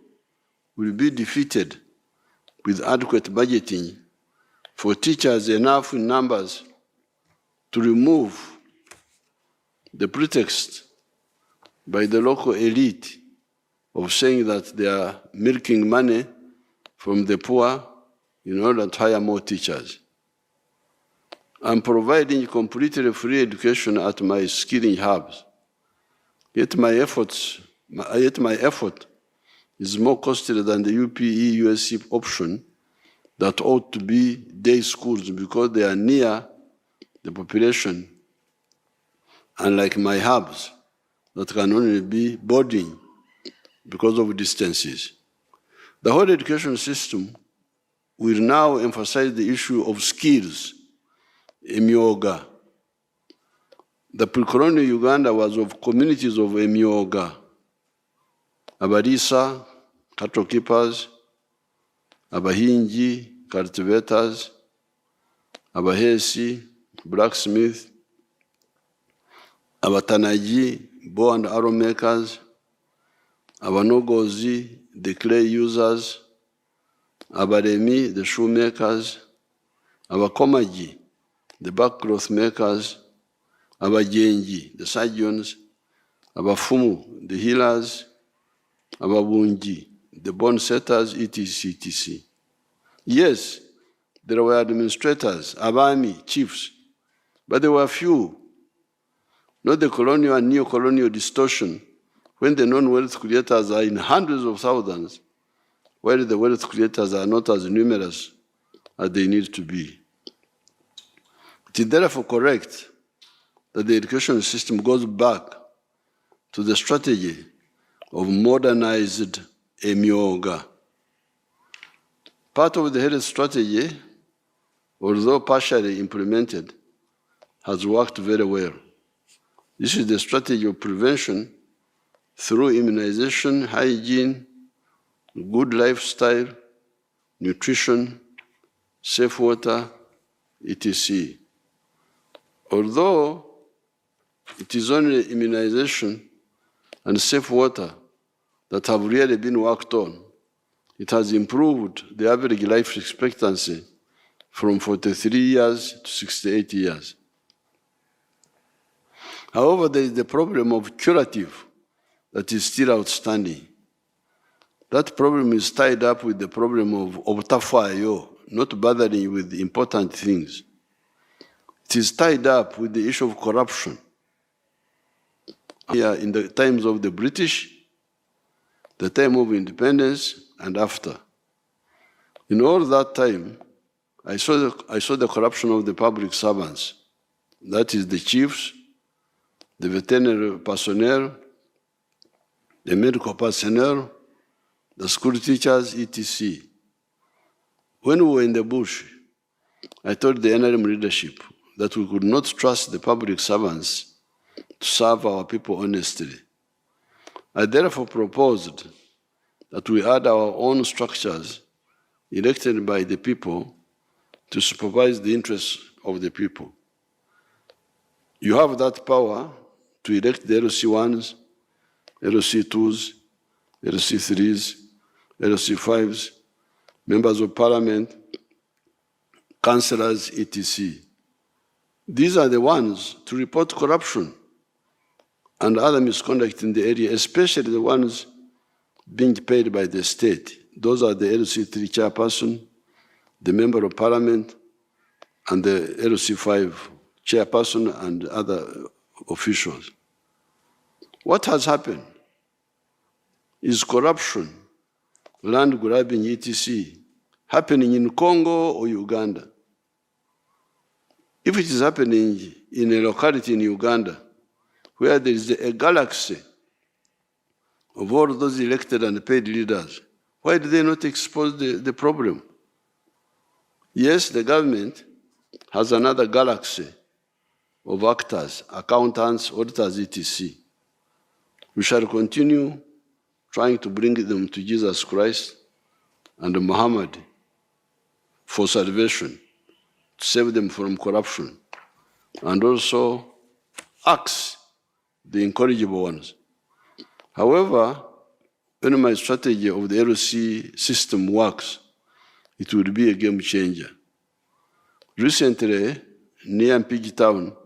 will be defeated with adequate budgeting for teachers enough in numbers to remove the pretext by the local elite of saying that they are milking money from the poor in order to hire more teachers. I'm providing completely free education at my skilling hubs. Yet my effort is more costly than the UPE USC option that ought to be day schools because they are near the population, unlike my hubs that can only be boarding because of distances. The whole education system will now emphasize the issue of skills, emyoga. The pre-colonial Uganda was of communities of emyoga, Abarisa, cattle keepers, Abahingi, cultivators, Abahesi, blacksmith, Abatanaji, bow and arrow makers, Abanogozi, the clay users, Abaremi, the shoemakers, Abakomaji, the backcloth makers, Abajenji, the surgeons, Abafumu, the healers, Ababunji, the bone setters, etc., etc. Yes, there were administrators, Abami, chiefs, but there were few. Not the colonial and neo-colonial distortion when the non-wealth creators are in hundreds of thousands, while the wealth creators are not as numerous as they need to be. It is therefore correct that the education system goes back to the strategy of modernized emyoga. Part of the health strategy, although partially implemented, has worked very well. This is the strategy of prevention through immunization, hygiene, good lifestyle, nutrition, safe water, etc. Although it is only immunization, and safe water that have really been worked on, it has improved the average life expectancy from 43 years to 68 years. However, there is the problem of curative that is still outstanding. That problem is tied up with the problem of obtafayo, not bothering with important things. It is tied up with the issue of corruption. Here in the times of the British, the time of independence, and after. In all that time, I saw the corruption of the public servants. That is the chiefs, the veterinary personnel, the medical personnel, the school teachers, etc. When we were in the bush, I told the NRM leadership that we could not trust the public servants to serve our people honestly. I therefore proposed that we add our own structures elected by the people to supervise the interests of the people. You have that power to elect the LC1s, LC2s, LC3s, LC5s, members of parliament, councillors, etc. These are the ones to report corruption and other misconduct in the area, especially the ones being paid by the state. Those are the LC3 chairperson, the member of parliament, and the LC5 chairperson and other officials. What has happened is corruption, land grabbing, etc., happening in Congo or Uganda. If it is happening in a locality in Uganda, where there is a galaxy of all those elected and paid leaders, why do they not expose the problem? Yes, the government has another galaxy of actors, accountants, auditors, etc. We shall continue trying to bring them to Jesus Christ and Muhammad for salvation, to save them from corruption, and also axe the incorrigible ones. However, when my strategy of the LC system works, it will be a game changer. Recently, near Mpigi town,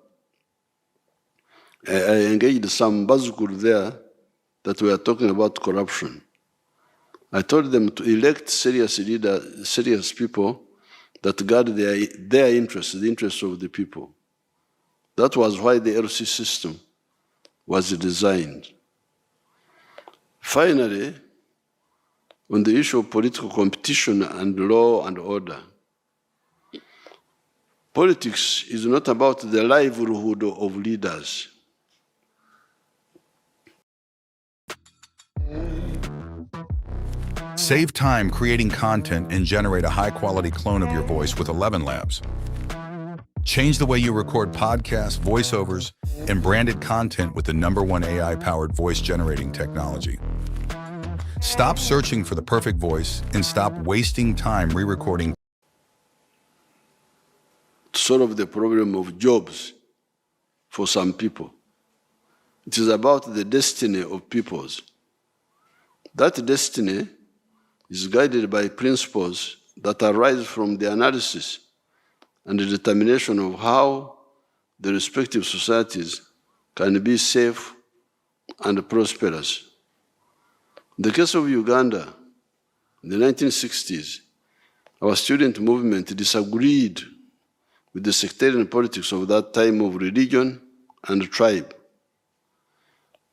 I engaged some Bazukuru there that were talking about corruption. I told them to elect serious leaders, serious people that guard their interests, the interests of the people. That was why the LC system was designed. Finally, on the issue of political competition and law and order, politics is not about the livelihood of leaders. Save time creating content and generate a high-quality clone of your voice with 11 Labs. Change the way you record podcasts, voiceovers, and branded content with the #1 AI-powered voice-generating technology. Stop searching for the perfect voice and stop wasting time re-recording. To solve the problem of jobs for some people. It is about the destiny of peoples. That destiny is guided by principles that arise from the analysis and the determination of how the respective societies can be safe and prosperous. In the case of Uganda, in the 1960s, our student movement disagreed with the sectarian politics of that time of religion and tribe.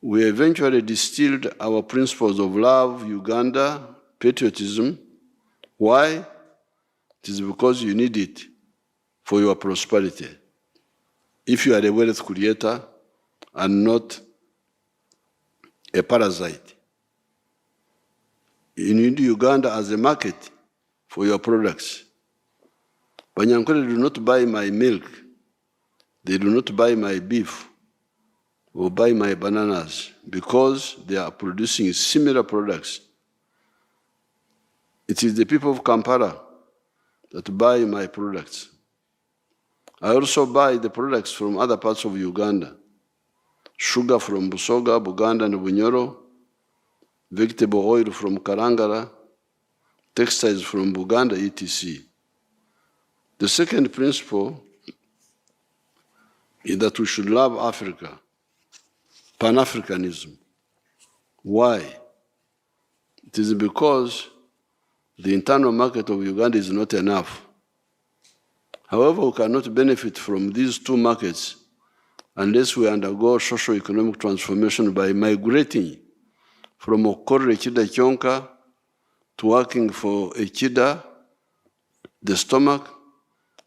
We eventually distilled our principles of love, Uganda, patriotism. Why? It is because you need it for your prosperity. If you are a wealth creator and not a parasite, you need Uganda as a market for your products. Banyankole do not buy my milk. They do not buy my beef or buy my bananas because they are producing similar products. It is the people of Kampala that buy my products. I also buy the products from other parts of Uganda. sugar from Busoga, Buganda, and Bunyoro, vegetable oil from Karangara, textiles from Buganda, etc. The second principle is that we should love Africa, Pan-Africanism. Why? It is because the internal market of Uganda is not enough. However, we cannot benefit from these two markets unless we undergo socio-economic transformation by migrating from Okore Chida Chonka to working for Echida, the stomach,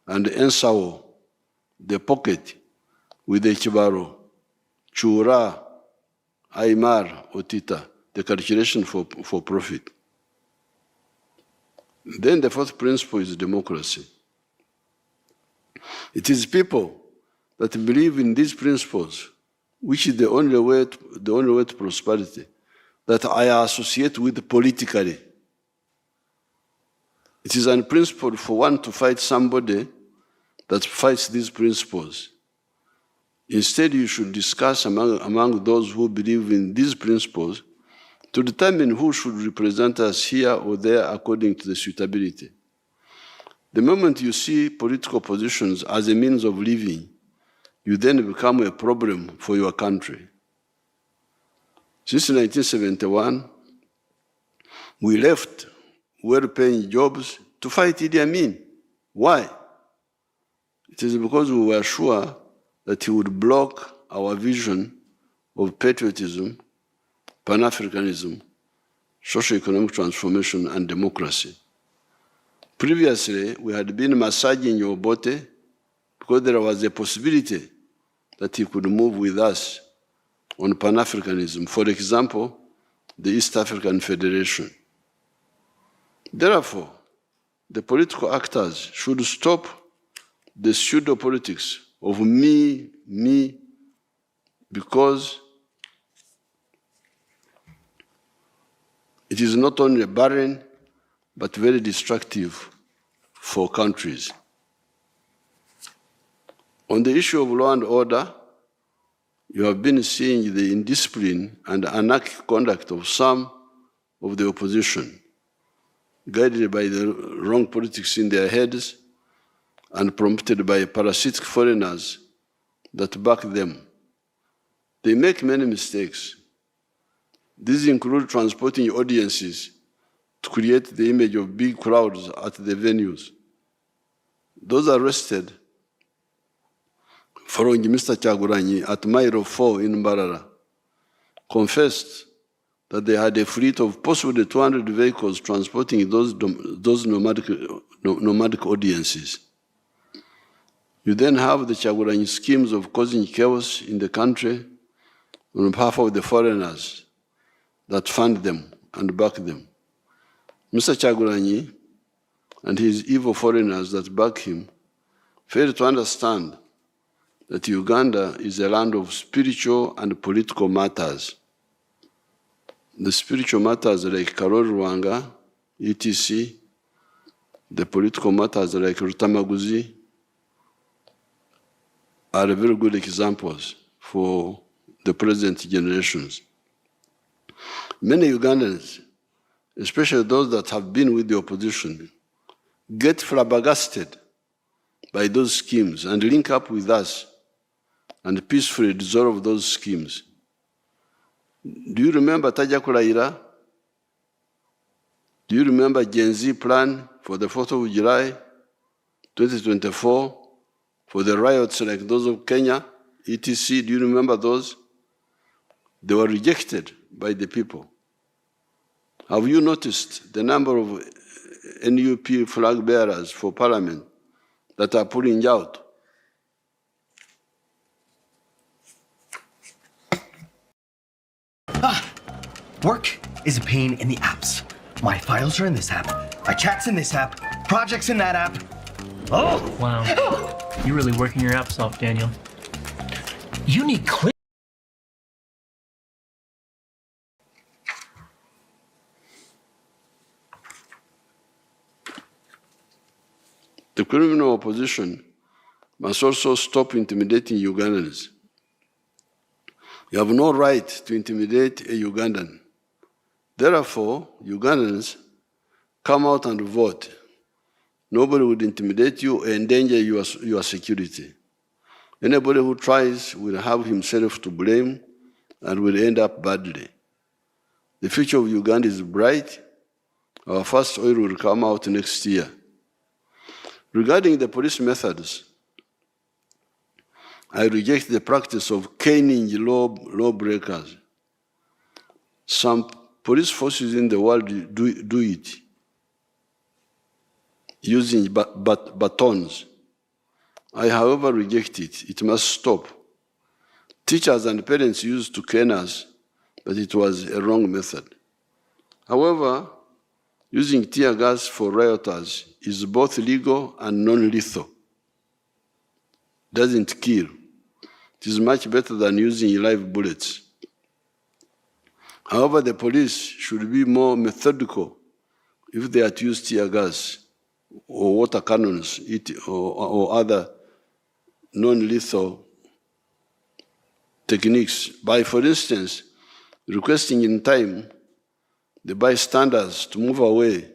and Ensawo, the pocket, with Echibaro, Chura, Aymar, Otita, the calculation for profit. Then the fourth principle is democracy. It is people that believe in these principles, which is the only way to prosperity, that I associate with politically. It is unprincipled for one to fight somebody that fights these principles. Instead, you should discuss among those who believe in these principles to determine who should represent us here or there according to the suitability. The moment you see political positions as a means of living, you then become a problem for your country. Since 1971, we left well-paying jobs to fight Idi Amin. Why? It is because we were sure that he would block our vision of patriotism, Pan-Africanism, socio-economic transformation, and democracy. Previously, we had been massaging Obote because there was a possibility that he could move with us on Pan-Africanism, for example, the East African Federation. Therefore, the political actors should stop the pseudo-politics of me, because it is not only barren, but very destructive for countries. On the issue of law and order, you have been seeing the indiscipline and anarchic conduct of some of the opposition, guided by the wrong politics in their heads and prompted by parasitic foreigners that back them. They make many mistakes. These include transporting audiences to create the image of big crowds at the venues. Those arrested following Mr. Kyagulanyi at Mile 4 in Mbarara confessed that they had a fleet of possibly 200 vehicles transporting those nomadic audiences. You then have the Kyagulanyi schemes of causing chaos in the country on behalf of the foreigners that fund them and back them. Mr. Kyagulanyi and his evil foreigners that back him fail to understand that Uganda is a land of spiritual and political matters. The spiritual matters like Karoli Rwanga, etc., the political matters like Rutamaguzi, are very good examples for the present generations. Many Ugandans, especially those that have been with the opposition, get flabbergasted by those schemes and link up with us and peacefully dissolve those schemes. Do you remember Taja Kulaira? Do you remember Gen Z plan for the 4th of July, 2024, for the riots like those of Kenya, etc.? Do you remember those? They were rejected by the people. Have you noticed the number of NUP flag bearers for parliament that are pulling out? Work is a pain in the apps. My files are in this app. My chat's in this app. Projects in that app. Oh! Wow. You're really working your apps off, Daniel. You need clear. The criminal opposition must also stop intimidating Ugandans. You have no right to intimidate a Ugandan. Therefore, Ugandans, come out and vote. Nobody would intimidate you or endanger your security. Anybody who tries will have himself to blame and will end up badly. The future of Uganda is bright. Our first oil will come out next year. Regarding the police methods, I reject the practice of caning lawbreakers. Some police forces in the world do it, using batons. I, however, reject it. It must stop. Teachers and parents used to cane us, but it was a wrong method. However, using tear gas for rioters is both legal and non-lethal. Doesn't kill. It is much better than using live bullets. However, the police should be more methodical if they are to use tear gas or water cannons or other non-lethal techniques by, for instance, requesting in time the bystanders to move away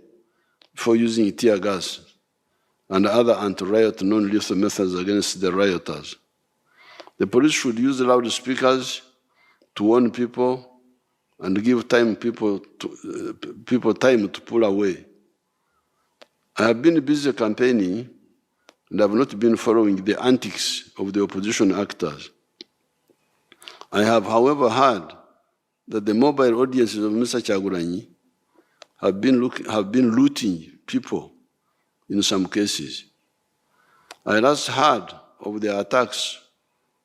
before using tear gas and other anti-riot non-lethal methods against the rioters. The police should use loudspeakers to warn people and give people time to pull away. I have been busy campaigning and have not been following the antics of the opposition actors. I have, however, heard that the mobile audiences of Mr. Kyagulanyi have been looting people in some cases. I last heard of the attacks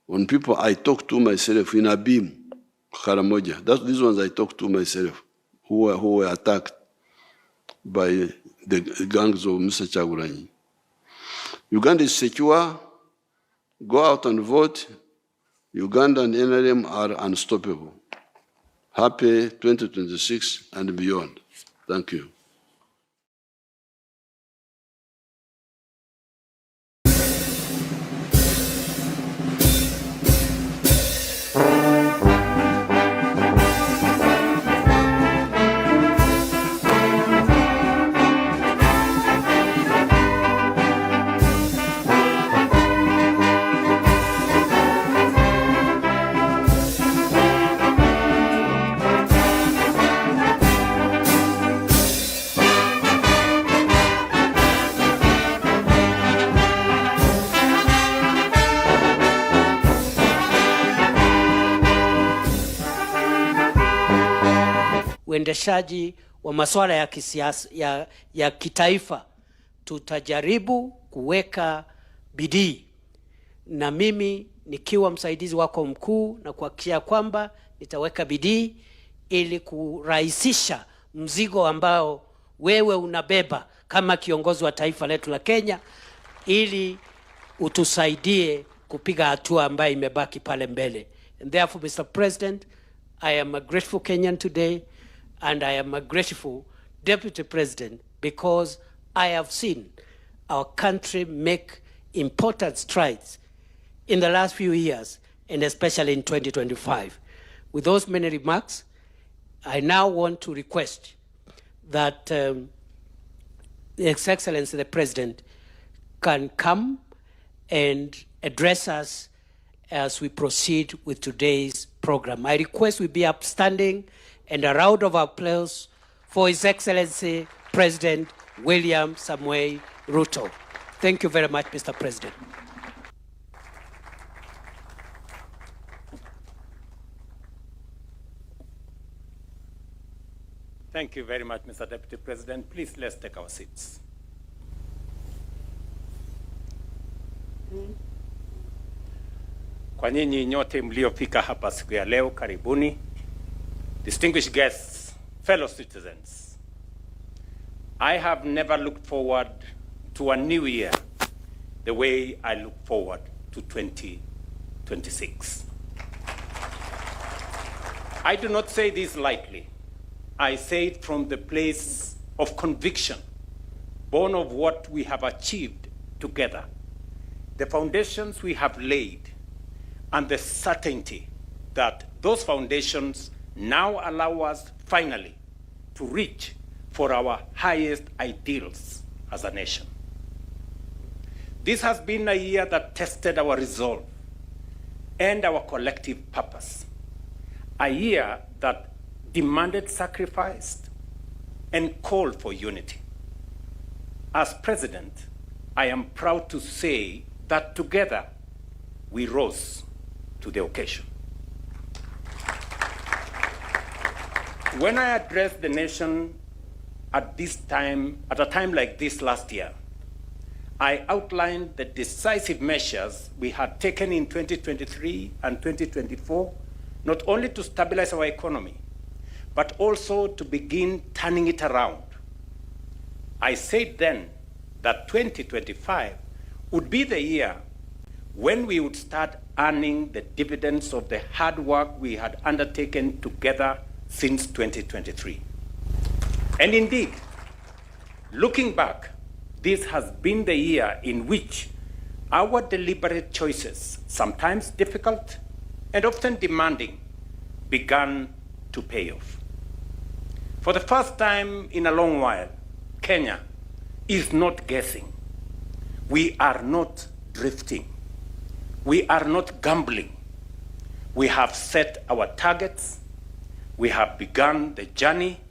on people I talked to myself in Abim, Karamoja. These ones I talked to myself, who were attacked by the gangs of Mr. Kyagulanyi. Uganda is secure. Go out and vote. Uganda and NRM are unstoppable. Happy 2026 and beyond. Thank you. uendeshaji wa masuala ya kisiasa ya kitaifa, tutajaribu kuweka bidii, na mimi nikiwa msaidizi wako mkuu na kuhakikisha kwamba nitaweka bidii ili kurahisisha mzigo ambao wewe unabeba kama kiongozi wa taifa letu la Kenya, ili utusaidie kupiga hatua ambayo imebaki pale mbele. And therefore, Mr. President, I am a grateful Kenyan today, and I am a grateful Deputy President, because I have seen our country make important strides in the last few years, and especially in 2025. With those many remarks, I now want to request that His Excellency the President can come and address us as we proceed with today's program. I request we be upstanding and a round of applause for His Excellency President William Samoei Ruto. Thank you very much, Mr. President. Thank you very much, Mr. Deputy President. Please, let's take our seats. Kwa nyinyi nyote mliofika hapa siku ya leo, karibuni. Distinguished guests, fellow citizens, I have never looked forward to a new year the way I look forward to 2026. I do not say this lightly. I say it from the place of conviction, born of what we have achieved together, the foundations we have laid, and the certainty that those foundations now allow us finally to reach for our highest ideals as a nation. This has been a year that tested our resolve and our collective purpose. A year that demanded sacrifice and called for unity. As president, I am proud to say that together we rose to the occasion. When I addressed the nation at a time like this last year, I outlined the decisive measures we had taken in 2023 and 2024, not only to stabilize our economy, but also to begin turning it around. I said then that 2025 would be the year when we would start earning the dividends of the hard work we had undertaken together since 2023. And indeed, looking back, this has been the year in which our deliberate choices, sometimes difficult and often demanding, began to pay off. For the first time in a long while, Kenya is not guessing. We are not drifting. We are not gambling. We have set our targets. We have begun the journey.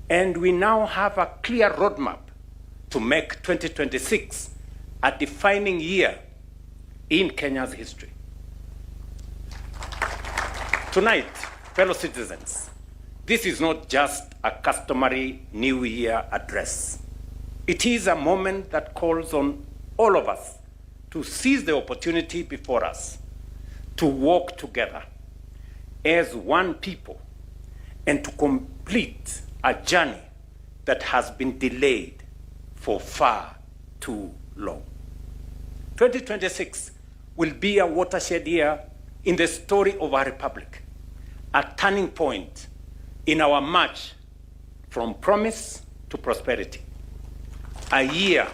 And we now have a clear roadmap to make 2026 a defining year in Kenya's history. Tonight, fellow citizens, this is not just a customary New Year address. It is a moment that calls on all of us to seize the opportunity before us, to walk together as one people, and to complete a journey that has been delayed for far too long. 2026 will be a watershed year in the story of our republic, a turning point in our march from promise to prosperity, a year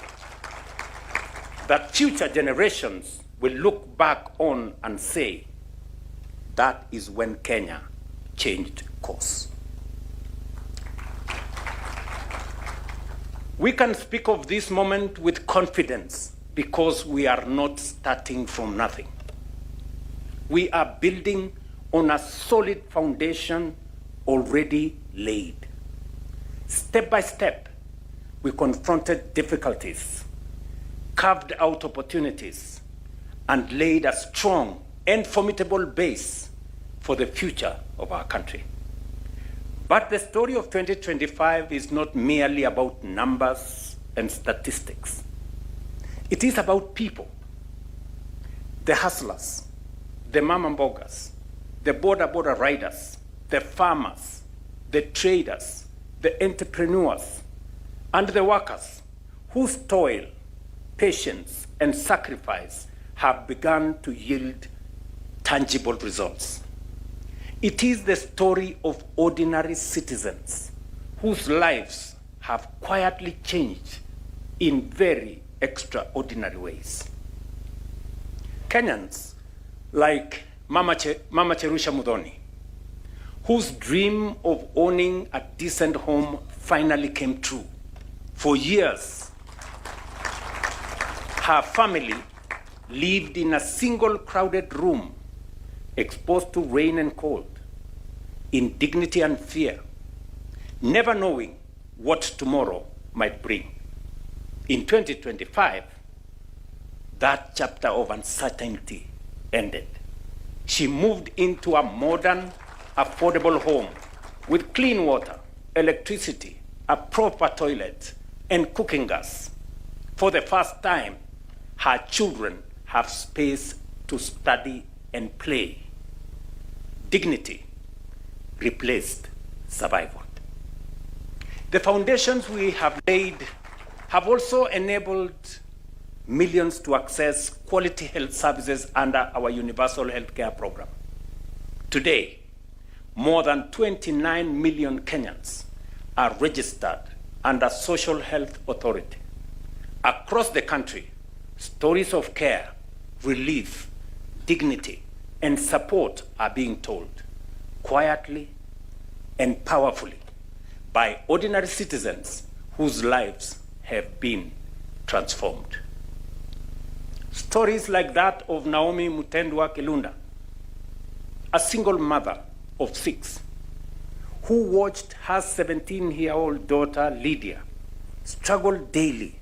that future generations will look back on and say, that is when Kenya changed course. We can speak of this moment with confidence because we are not starting from nothing. We are building on a solid foundation already laid. Step by step, we confronted difficulties, carved out opportunities, and laid a strong and formidable base for the future of our country. But the story of 2025 is not merely about numbers and statistics. It is about people, the hustlers, the mama mbogas, the border riders, the farmers, the traders, the entrepreneurs, and the workers whose toil, patience, and sacrifice have begun to yield tangible results. It is the story of ordinary citizens whose lives have quietly changed in very extraordinary ways. Kenyans like Mama Cherusha Muthoni, whose dream of owning a decent home finally came true. For years, her family lived in a single crowded room, exposed to rain and cold, in dignity and fear, never knowing what tomorrow might bring. In 2025, that chapter of uncertainty ended. She moved into a modern, affordable home with clean water, electricity, a proper toilet, and cooking gas. For the first time, her children have space to study and play. Dignity replaced survival. The foundations we have laid have also enabled millions to access quality health services under our universal healthcare program. Today, more than 29 million Kenyans are registered under Social Health Authority. Across the country, stories of care, relief, dignity, and support are being told quietly and powerfully by ordinary citizens whose lives have been transformed. Stories like that of Naomi Mutendwa Kilunda, a single mother of 6, who watched her 17-year-old daughter Lydia struggle daily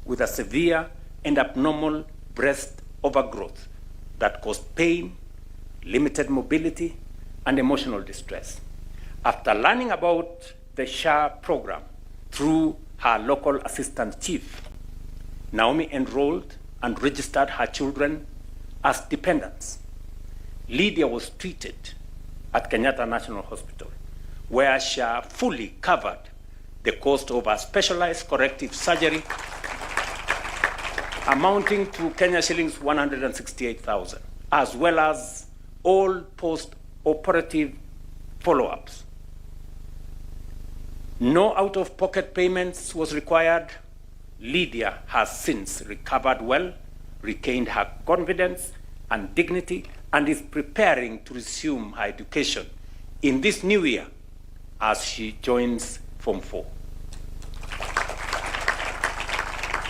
with a severe and abnormal breast overgrowth that caused pain, limited mobility, and emotional distress. After learning about the SHA program through her local assistant chief, Naomi enrolled and registered her children as dependents. Lydia was treated at Kenyatta National Hospital, where SHA fully covered the cost of a specialized corrective surgery amounting to Kenya shillings 168,000, as well as all post-operative follow-ups. No out-of-pocket payments was required. Lydia has since recovered well, regained her confidence and dignity, and is preparing to resume her education in this new year as she joins Form 4.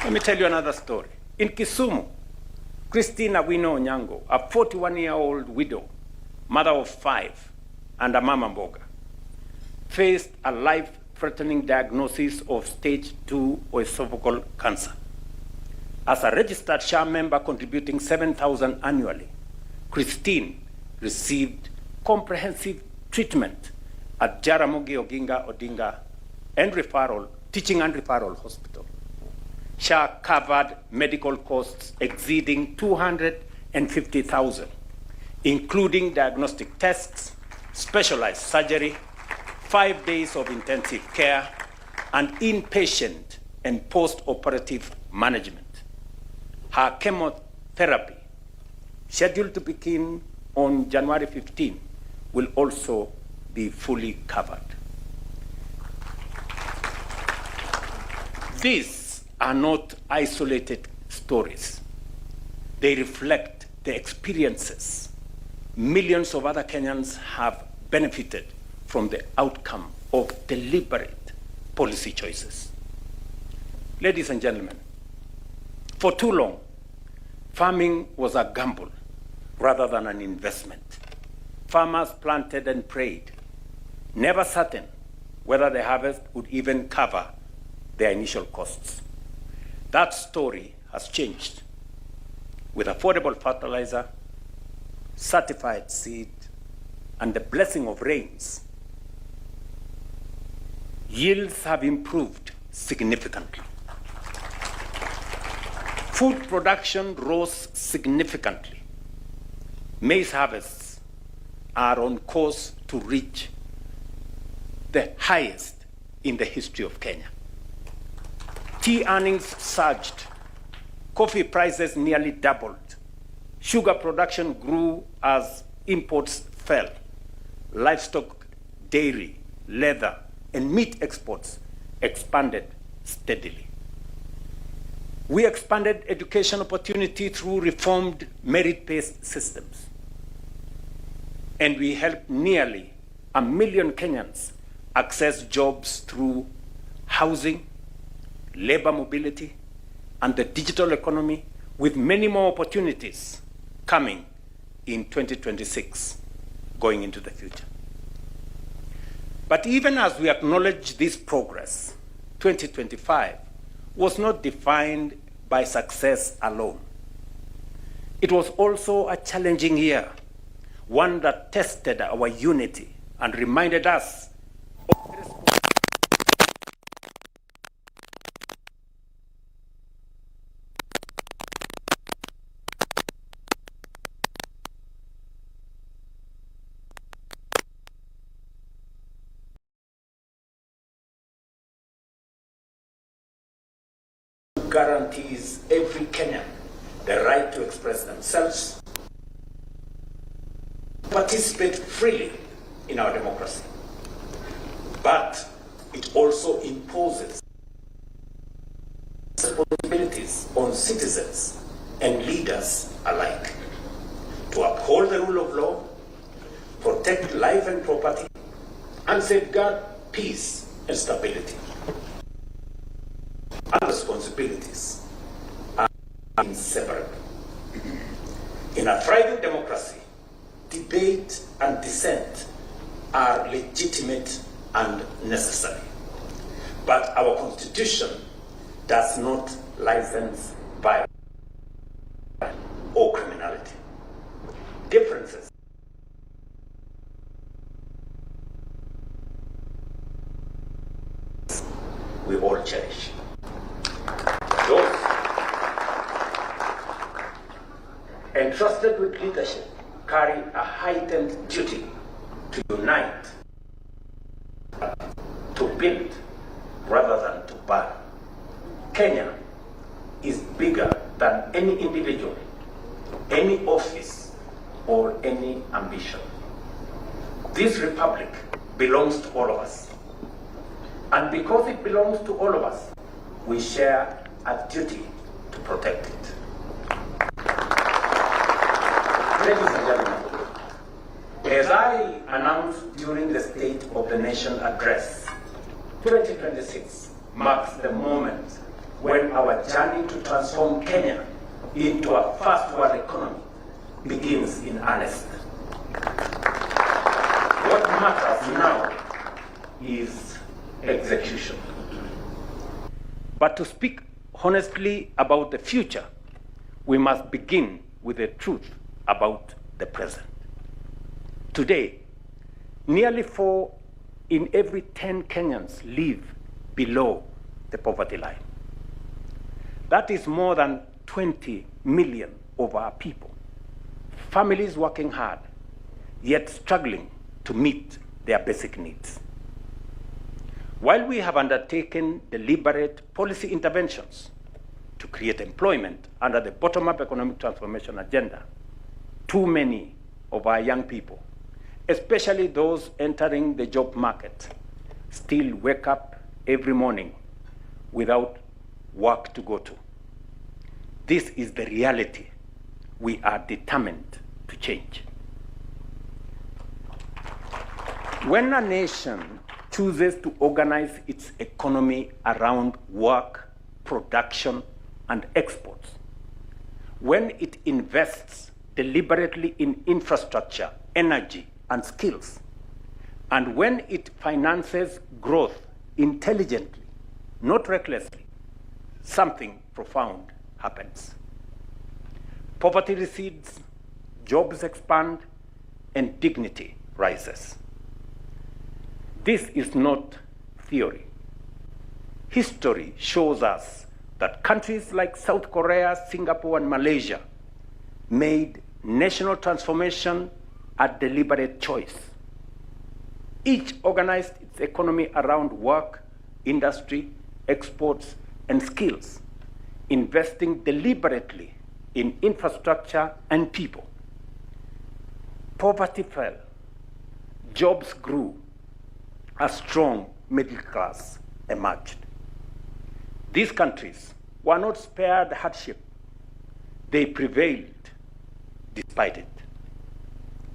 Let me tell you another story. In Kisumu, Christina Wino Onyango, a 41-year-old widow, mother of 5, and a mama mboga, faced a life-threatening diagnosis of stage 2 esophageal cancer. As a registered SHA member contributing 7,000 annually, Christine received comprehensive treatment at Jaramogi Oginga Odinga Teaching and Referral Hospital. SHA covered medical costs exceeding 250,000, including diagnostic tests, specialized surgery, 5 days of intensive care, and inpatient and post-operative management. Her chemotherapy, scheduled to begin on January 15, will also be fully covered. These are not isolated stories. They reflect the experiences millions of other Kenyans have benefited from the outcome of deliberate policy choices. Ladies and gentlemen, for too long, farming was a gamble rather than an investment. Farmers planted and prayed, never certain whether the harvest would even cover their initial costs. That story has changed. With affordable fertilizer, certified seed, and the blessing of rains, yields have improved significantly. Food production rose significantly. Maize harvests are on course to reach the highest in the history of Kenya. Tea earnings surged. Coffee prices nearly doubled. Sugar production grew as imports fell. Livestock, dairy, leather, and meat exports expanded steadily. We expanded education opportunity through reformed merit-based systems. And we helped nearly 1 million Kenyans access jobs through housing, labor mobility, and the digital economy, with many more opportunities coming in 2026, going into the future. But even as we acknowledge this progress, 2025 was not defined by success alone. It was also a challenging year, one that tested our unity and reminded us of the guarantees every Kenyan the right to express themselves, participate freely in our democracy. But it also imposes responsibilities on citizens and leaders alike to uphold uphold the rule of law, protect life and property, and safeguard peace and stability. Our responsibilities are inseparable. In a thriving democracy, debate and dissent are legitimate and necessary. But our Constitution does not license violence or criminality. Differences we all cherish. Those entrusted with leadership carry a heightened duty to unite, to build rather than to burn. Kenya is bigger than any individual, any office, or any ambition. This republic belongs to all of us. And because it belongs to all of us, we share a duty to protect it. Ladies and gentlemen, as I announced during the State of the Nation address, 2026 marks the moment when our journey to transform Kenya into a first-world economy begins in earnest. What matters now is execution. But to speak honestly about the future, we must begin with the truth about the present. Today, nearly 4 in every 10 Kenyans live below the poverty line. That is more than 20 million of our people. Families working hard, yet struggling to meet their basic needs. While we have undertaken deliberate policy interventions to create employment under the bottom-up economic transformation agenda, too many of our young people, especially those entering the job market, still wake up every morning without work to go to. This is the reality we are determined to change. When a nation chooses to organize its economy around work, production, and exports, when it invests deliberately in infrastructure, energy, and skills, and when it finances growth intelligently, not recklessly, something profound happens. Poverty recedes, jobs expand, and dignity rises. This is not theory. History shows us that countries like South Korea, Singapore, and Malaysia made national transformation a deliberate choice. Each organized its economy around work, industry, exports, and skills, investing deliberately in infrastructure and people. Poverty fell, jobs grew, a strong middle class emerged. These countries were not spared hardship. They prevailed despite it.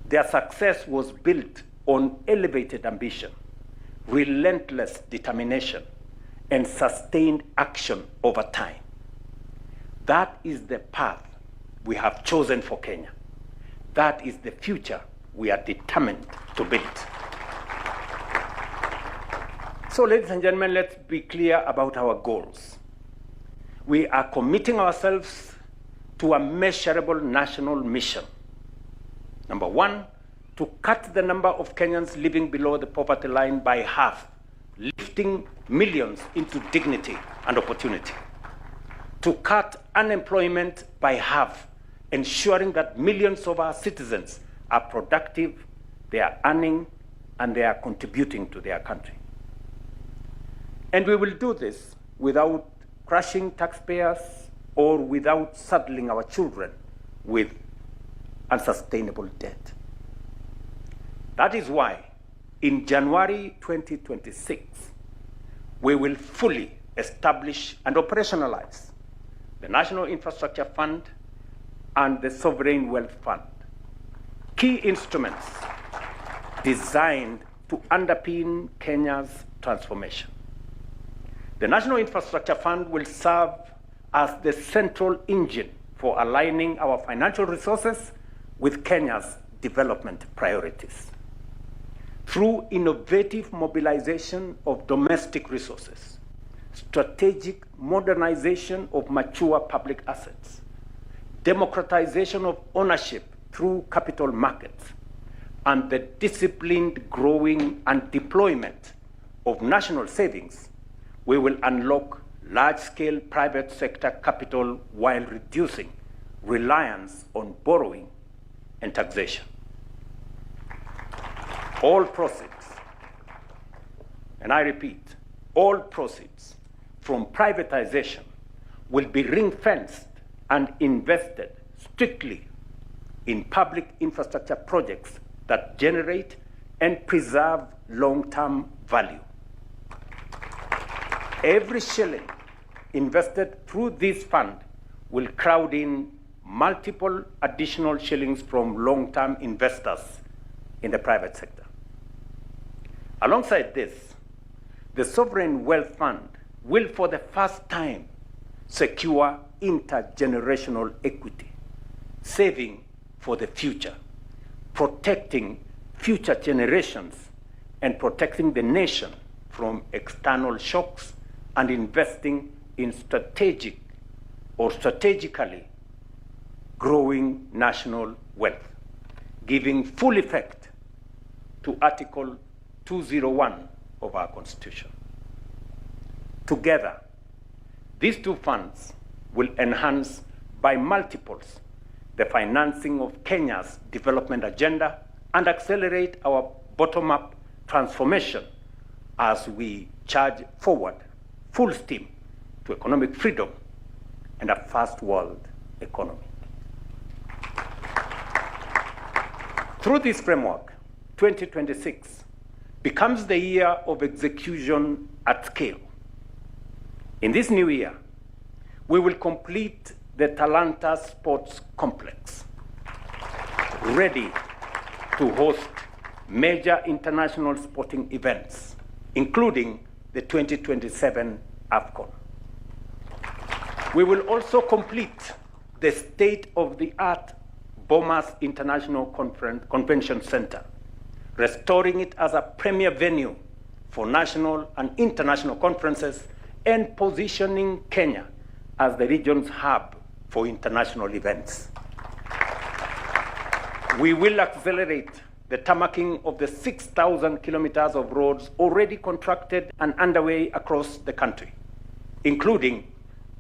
Their success was built on elevated ambition, relentless determination, and sustained action over time. That is the path we have chosen for Kenya. That is the future we are determined to build. So, ladies and gentlemen, let's be clear about our goals. We are committing ourselves to a measurable national mission. Number one, to cut the number of Kenyans living below the poverty line by half, lifting millions into dignity and opportunity. To cut unemployment by half, ensuring that millions of our citizens are productive, they are earning, and they are contributing to their country. And we will do this without crushing taxpayers or without saddling our children with unsustainable debt. That is why in January 2026, we will fully establish and operationalize the National Infrastructure Fund and the Sovereign Wealth Fund. key instruments designed to underpin Kenya's transformation. The National Infrastructure Fund will serve as the central engine for aligning our financial resources with Kenya's development priorities. Through innovative mobilization of domestic resources, strategic modernization of mature public assets, democratization of ownership through capital markets, and the disciplined growing and deployment of national savings, we will unlock large-scale private sector capital while reducing reliance on borrowing and taxation. All proceeds, and I repeat, all proceeds from privatization will be ring-fenced and invested strictly in public infrastructure projects that generate and preserve long-term value. Every shilling invested through this fund will crowd in multiple additional shillings from long-term investors in the private sector. Alongside this, the Sovereign Wealth Fund will for the first time secure intergenerational equity, saving for the future, protecting future generations, and protecting the nation from external shocks, and investing in strategically growing national wealth, giving full effect to Article 201 of our Constitution. Together, these two funds will enhance by multiples the financing of Kenya's development agenda and accelerate our bottom-up transformation as we charge forward full steam to economic freedom and a first-world economy. Through this framework, 2026 becomes the year of execution at scale. In this new year, we will complete the Talanta Sports Complex, ready to host major international sporting events, including the 2027 AFCON. We will also complete the state-of-the-art Bomas International Convention Center, restoring it as a premier venue for national and international conferences and positioning Kenya as the region's hub for international events. We will accelerate the tarmacking of the 6,000 kilometers of roads already contracted and underway across the country, including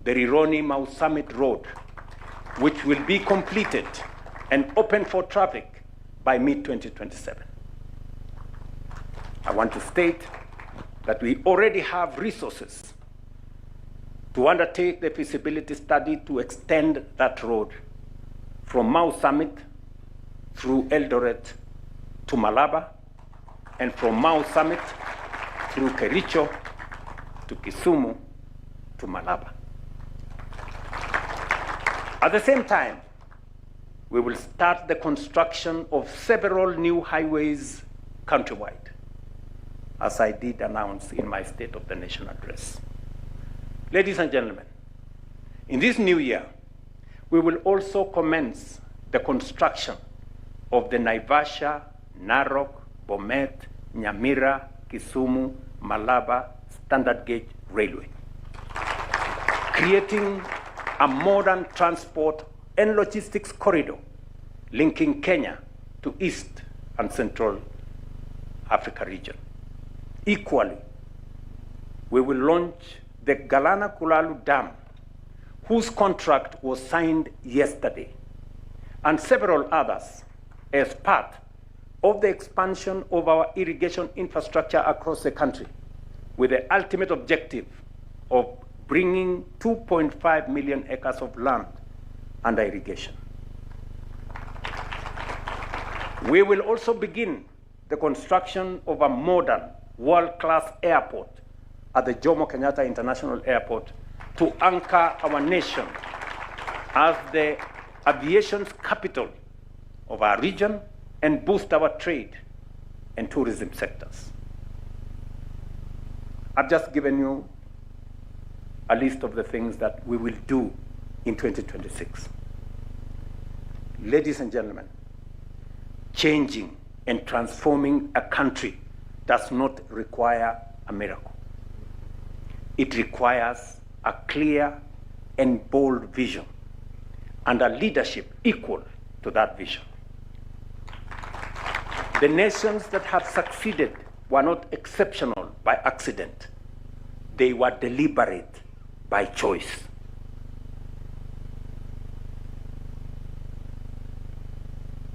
the Rironi-Mau Summit Road, which will be completed and open for traffic by mid-2027. I want to state that we already have resources to undertake the feasibility study to extend that road from Mau Summit through Eldoret to Malaba, and from Mau Summit through Kericho to Kisumu to Malaba. At the same time, we will start the construction of several new highways countrywide, as I did announce in my State of the Nation address. Ladies and gentlemen, in this new year, we will also commence the construction of the Naivasha, Narok, Bomet, Nyamira, Kisumu, Malaba standard gauge railway, creating a modern transport and logistics corridor linking Kenya to East and Central Africa region. Equally, we will launch the Galana Kulalu Dam, whose contract was signed yesterday, and several others as part of the expansion of our irrigation infrastructure across the country, with the ultimate objective of bringing 2.5 million acres of land under irrigation. We will also begin the construction of a modern, world-class airport at the Jomo Kenyatta International Airport to anchor our nation as the aviation's capital of our region and boost our trade and tourism sectors. I've just given you a list of the things that we will do in 2026. Ladies and gentlemen, changing and transforming a country does not require a miracle. It requires a clear and bold vision and a leadership equal to that vision. The nations that have succeeded were not exceptional by accident. They were deliberate by choice.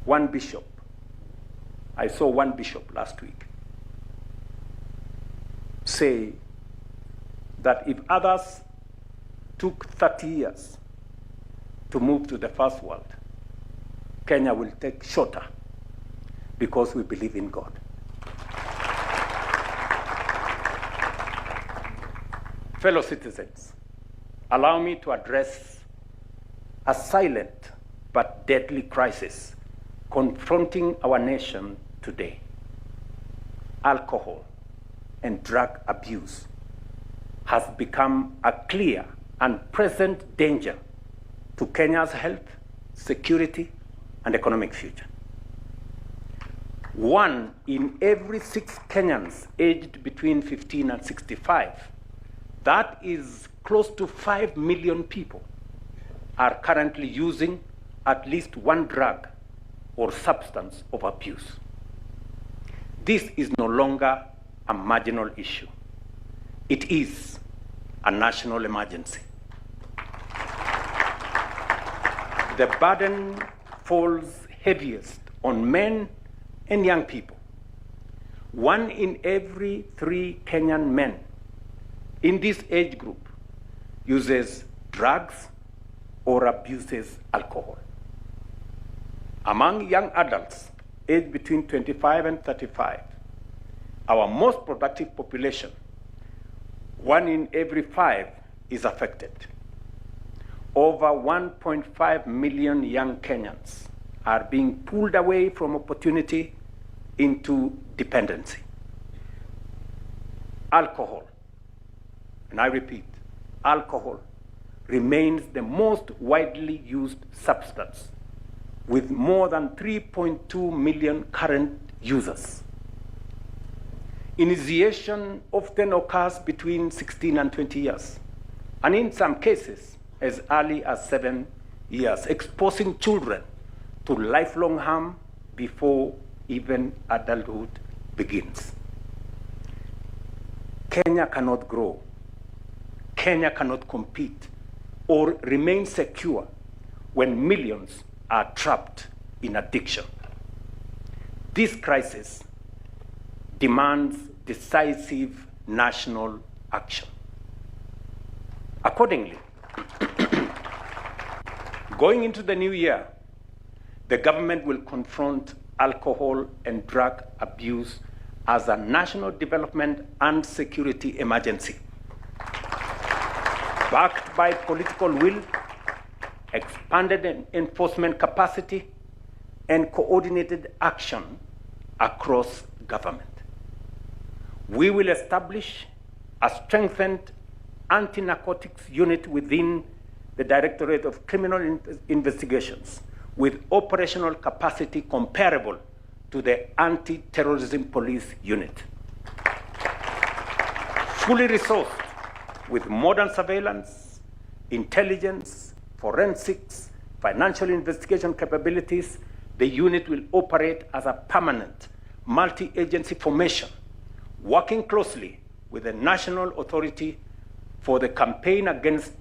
One bishop, I saw one bishop last week say that if others took 30 years to move to the first world, Kenya will take shorter because we believe in God. Fellow citizens, allow me to address a silent but deadly crisis confronting our nation today. Alcohol and drug abuse has become a clear and present danger to Kenya's health, security, and economic future. 1 in every 6 Kenyans aged between 15 and 65, that is close to 5 million people, are currently using at least one drug or substance of abuse. This is no longer a marginal issue. It is a national emergency. The burden falls heaviest on men and young people. 1 in every 3 Kenyan men in this age group uses drugs or abuses alcohol. Among young adults aged between 25 and 35, our most productive population, 1 in every 5 is affected. Over 1.5 million young Kenyans are being pulled away from opportunity into dependency. Alcohol, and I repeat, alcohol remains the most widely used substance, with more than 3.2 million current users. Initiation often occurs between 16 and 20 years, and in some cases, as early as 7 years, exposing children to lifelong harm before even adulthood begins. Kenya cannot grow. Kenya cannot compete or remain secure when millions are trapped in addiction. This crisis demands decisive national action. Accordingly, going into the new year, the government will confront alcohol and drug abuse as a national development and security emergency, backed by political will, expanded enforcement capacity, and coordinated action across government. We will establish a strengthened anti-narcotics unit within the Directorate of Criminal Investigations with operational capacity comparable to the anti-terrorism police unit. Fully resourced with modern surveillance, intelligence, forensics, financial investigation capabilities, the unit will operate as a permanent multi-agency formation, working closely with the National Authority for the Campaign Against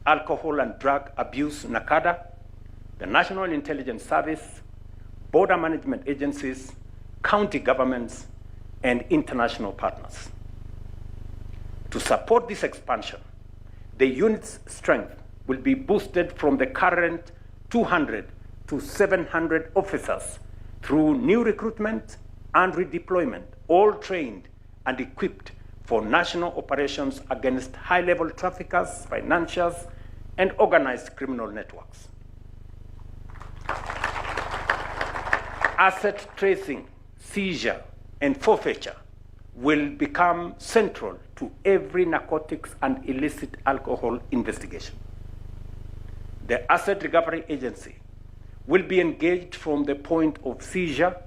Alcohol and Drug Abuse, NACADA, the National Intelligence Service, border management agencies, county governments, and international partners. To support this expansion, the unit's strength will be boosted from the current 200 to 700 officers through new recruitment and redeployment, all trained and equipped for national operations against high-level traffickers, financiers, and organized criminal networks. asset tracing, seizure, and forfeiture will become central to every narcotics and illicit alcohol investigation. The Asset Recovery Agency will be engaged from the point of seizure,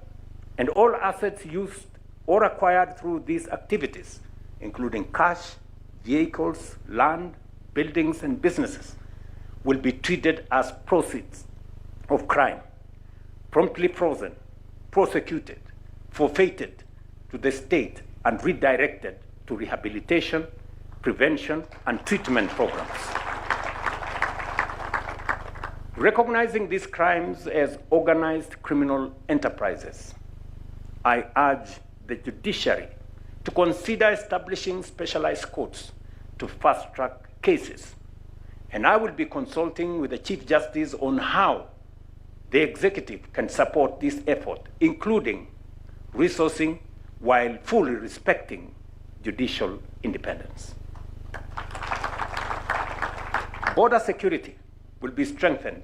and all assets used or acquired through these activities, including cash, vehicles, land, buildings, and businesses, will be treated as proceeds of crime, promptly frozen, prosecuted, forfeited to the state, and redirected to rehabilitation, prevention, and treatment programs. Recognizing these crimes as organized criminal enterprises, I urge the judiciary to consider establishing specialized courts to fast-track cases. And I will be consulting with the Chief Justice on how the executive can support this effort, including resourcing while fully respecting judicial independence. Border security will be strengthened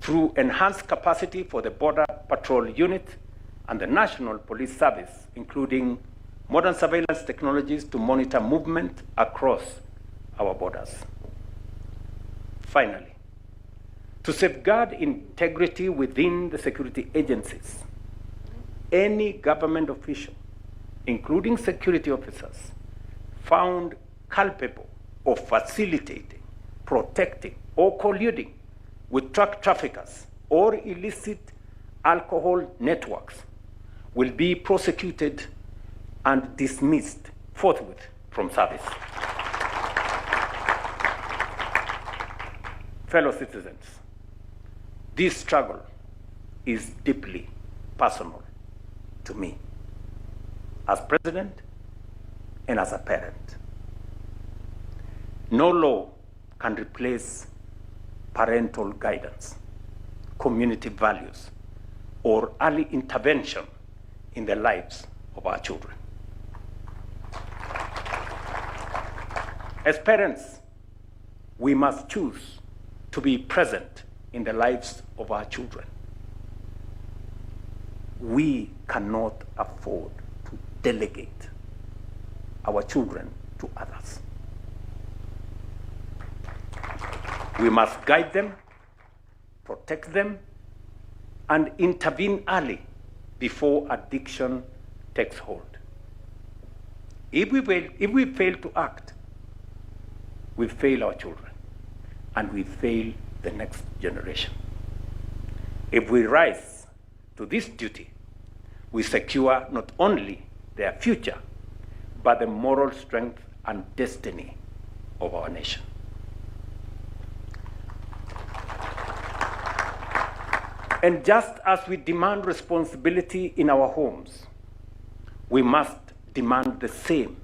through enhanced capacity for the Border Patrol Unit and the National Police Service, including modern surveillance technologies to monitor movement across our borders. Finally, to safeguard integrity within the security agencies, any government official, including security officers, found culpable of facilitating, protecting, or colluding with drug traffickers or illicit alcohol networks will be prosecuted and dismissed forthwith from service. Fellow citizens, this struggle is deeply personal to me as president and as a parent. No law can replace parental guidance, community values, or early intervention in the lives of our children. As parents, we must choose to be present in the lives of our children. We cannot afford to delegate our children to others. We must guide them, protect them, and intervene early before addiction takes hold. If we fail to act, we fail our children, and we fail the next generation. If we rise to this duty, we secure not only their future, but the moral strength and destiny of our nation. And just as we demand responsibility in our homes, we must demand the same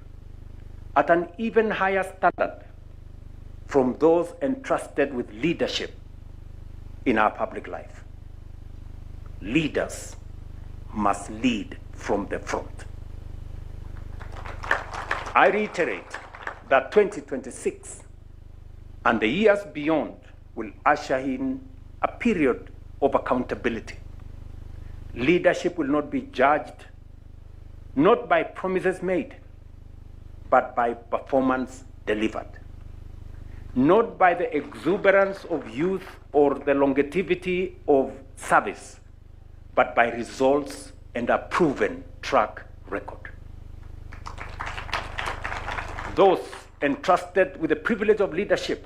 at an even higher standard from those entrusted with leadership in our public life. Leaders must lead from the front. I reiterate that 2026 and the years beyond will usher in a period of accountability. Leadership will not be judged not by promises made, but by performance delivered. Not by the exuberance of youth or the longevity of service, but by results and a proven track record. Those entrusted with the privilege of leadership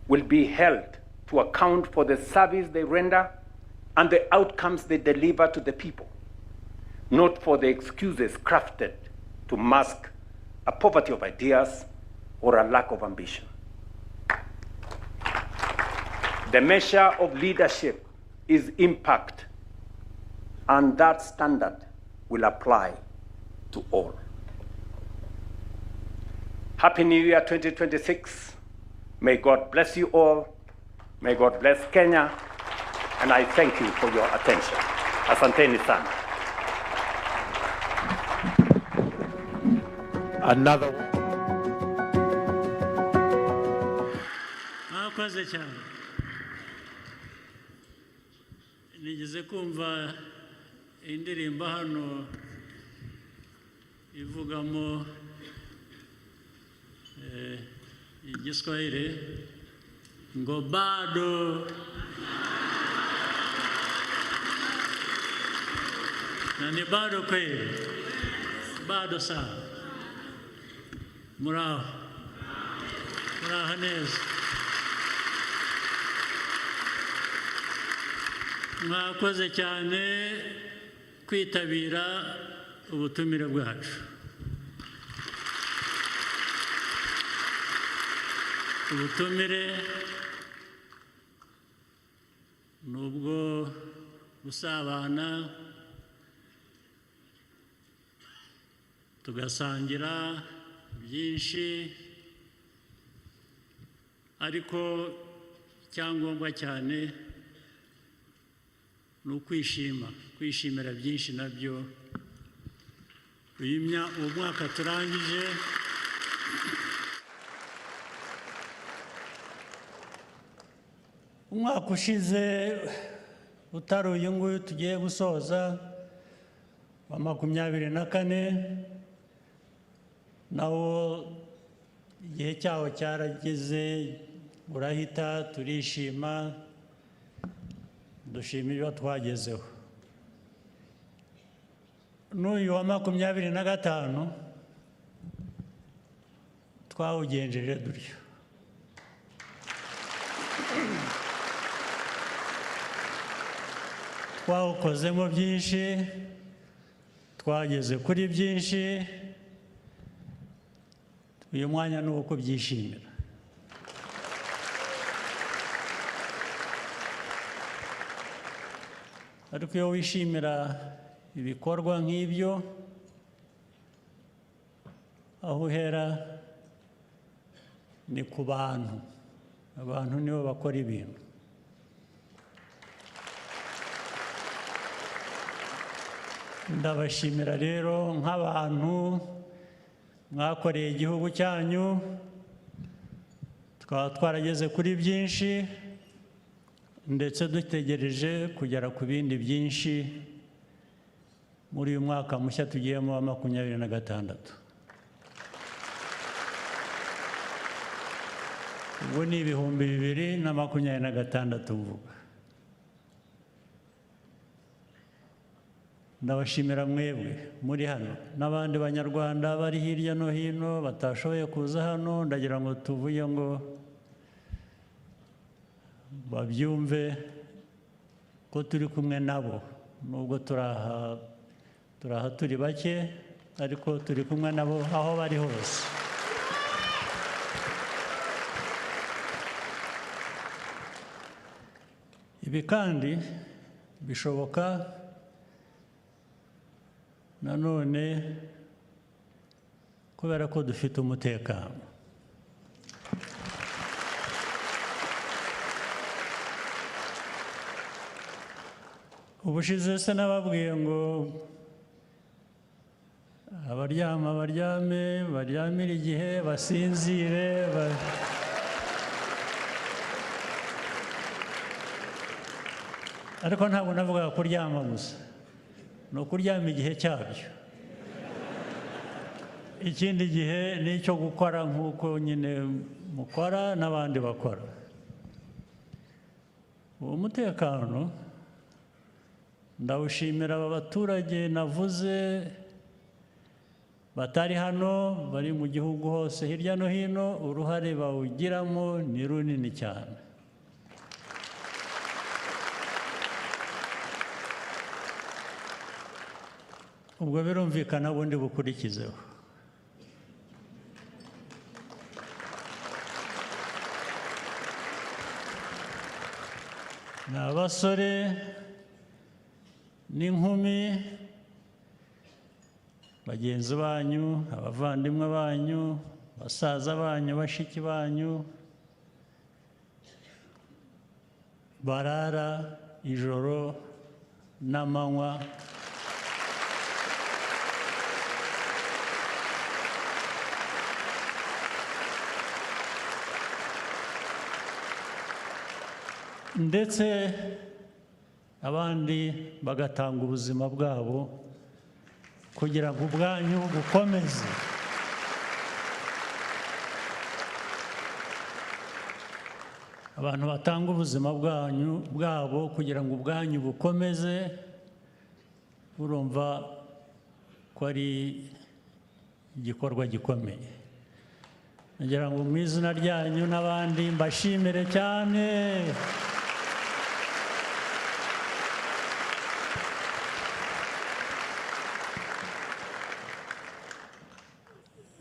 will be held to account for the service they render and the outcomes they deliver to the people, not for the excuses crafted to mask a poverty of ideas or a lack of ambition. The measure of leadership is impact, and that standard will apply to all. Happy New Year 2026. May God bless you all. May God bless Kenya. And I thank you for your attention. Asanteni sana. Another one. Mwakoze cyane. Nigeze kumva indirimbo hano ivugamo igiswahili ngo bado na ni bado kweli, bado sana. Muraho neza, mwakoze cyane kwitabira ubutumire bwacu. Ubutumire nubwo gusabana tugasangira byinshi, ariko icyangombwa cyane ni kwishimira byinshi nabyo. Uwo mwaka turangije umwaka ushize utari uyu nguyu tugiye gusoza wa 24, nawo igihe cyawo cyarageze, urahita, turishima, dushima ibyo twagezeho. N'uyu wa 25 twawugenjeje dutyo. Twawukozemo byinshi, twageze kuri byinshi, uyu mwanya ni uwo kubyishimira. Ariko iyo wishimira ibikorwa nk'ibyo, aho uhera ni ku bantu. Abantu nibo bakora ibintu. Ndabashimira rero nk'abantu mwakoreye igihugu cyanyu, twaba twarageze kuri byinshi, ndetse dutegereje kugera ku bindi byinshi muri uyu mwaka mushya tugiyemo wa 26. Ubu ni 2026 mvuga. Ndabashimira mwebwe muri hano n'abandi banyarwanda bari hirya no hino batashoboye kuza hano, ndagira ngo tuvuye ngo babyumve ko turi kumwe nabo, nubwo turaha turi bake, ariko turi kumwe nabo aho bari hose. Ibi kandi bishoboka nanone kubera ko dufite umutekano. Ubushize se nababwiye ngo abaryama baryame, baryamire igihe, basinzire. Ariko ntabwo navuga kuryama gusa, ni ukuryama igihe cyabyo. Ikindi gihe ni icyo gukora nk'uko nyine mukora n'abandi bakora. Uwo mutekano ndawushimira aba baturage navuze batari hano, bari mu gihugu hose hirya no hino, uruhare bawugiramo ni runini cyane. Ubwo birumvikana ubundi bukurikizeho. Ni abasore n'inkumi, bagenzi banyu, abavandimwe banyu, basaza banyu, bashiki banyu, barara ijoro n'amanywa ndetse abandi bagatanga ubuzima bwabo kugira ngo ubwanyu bukomeze. Abantu batanga ubuzima bwabo kugira ngo ubwanyu bukomeze, urumva ko ari igikorwa gikomeye. Nagira ngo mu izina ryanyu n'abandi mbashimire cyane.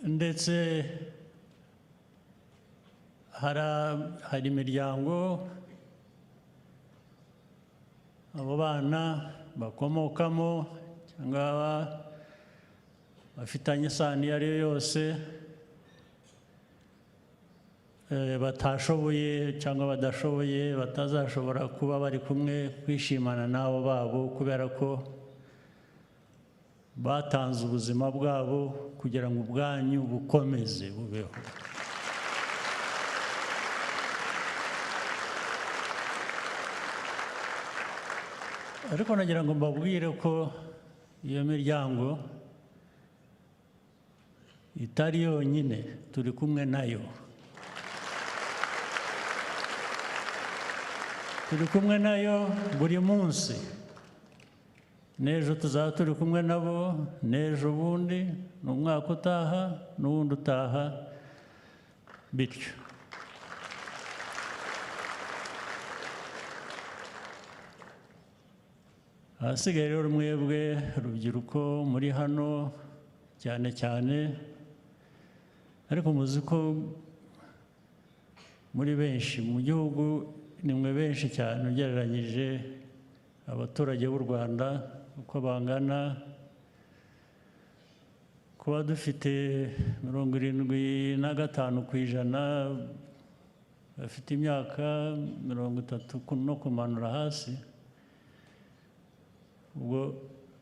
Ndetse hari imiryango abo bana bakomokamo cyangwa bafitanye isano iyo ari yo yose batashoboye cyangwa badashoboye batazashobora kuba bari kumwe kwishimana n'abo babo kubera ko batanze ubuzima bwabo kugira ngo ubwanyu bukomeze bubeho. Ariko nagira ngo mbabwire ko iyo miryango itari yonyine, turi kumwe nayo. Turi kumwe nayo buri munsi. N'ejo tuzaba turi kumwe nabo, n'ejo bundi, n'umwaka utaha, n'uwundi utaha, bityo. Ahasigaye rero mwebwe urubyiruko muri hano cyane cyane, ariko muzi ko muri benshi mu gihugu ni mwe benshi cyane ugereranyije abaturage b'u Rwanda uko bangana, kuba dufite 75% bafite imyaka 30 no kumanura hasi, ubwo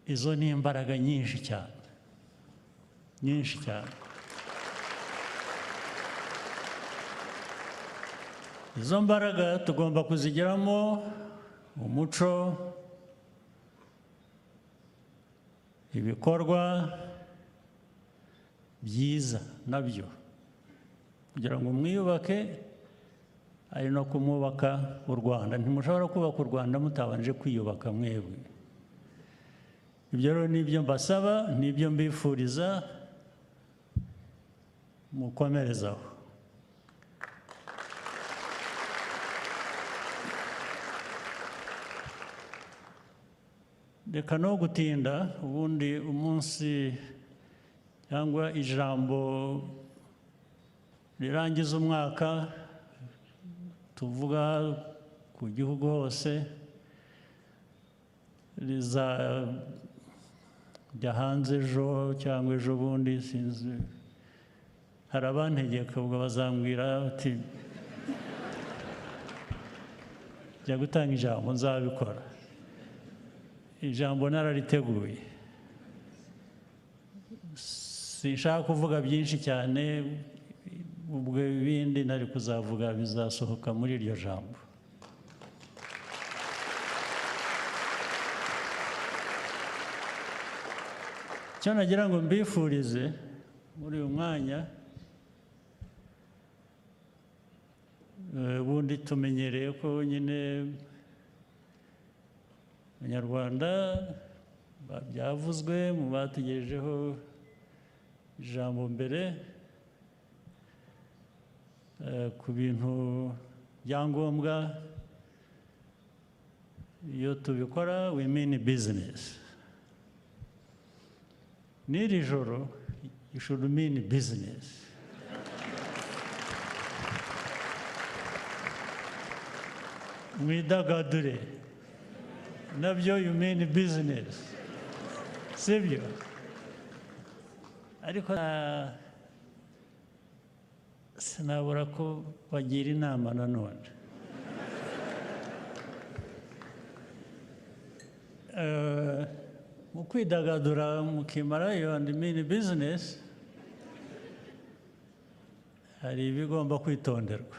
izo ni imbaraga nyinshi cyane, nyinshi cyane. Izo mbaraga tugomba kuzigiramo umuco, ibikorwa byiza nabyo kugira ngo mwiyubake, ari no kumwubaka u Rwanda. Ntimushobora kubaka u Rwanda mutabanje kwiyubaka mwebwe. Ibyo rero nibyo mbasaba, nibyo mbifuriza, mukomerezaho. Reka no gutinda, ubundi umunsi cyangwa ijambo rirangiza umwaka tuvuga ku gihugu hose rizajya hanze ejo cyangwa ejo bundi, sinzi. Hari abantegeka ubwo bazambwira bati jya gutanga ijambo, nzabikora. Ijambo narariteguye, sinshaka kuvuga byinshi cyane, ubwo ibindi nari kuzavuga bizasohoka muri iryo jambo. Icyo nagira ngo mbifurize muri uyu mwanya, ubundi tumenyereye ko nyine Abanyarwanda byavuzwe mu batugejejeho ijambo mbere ku bintu byangombwa. Iyo tubikora we mean business. N'iri joro you should mean business. Mwidagadure nabyo you mean business, sibyo? Ariko sinabura ko bagira inama nanone. Mu kwidagadura mukimarayo and mean business, hari ibigomba kwitonderwa.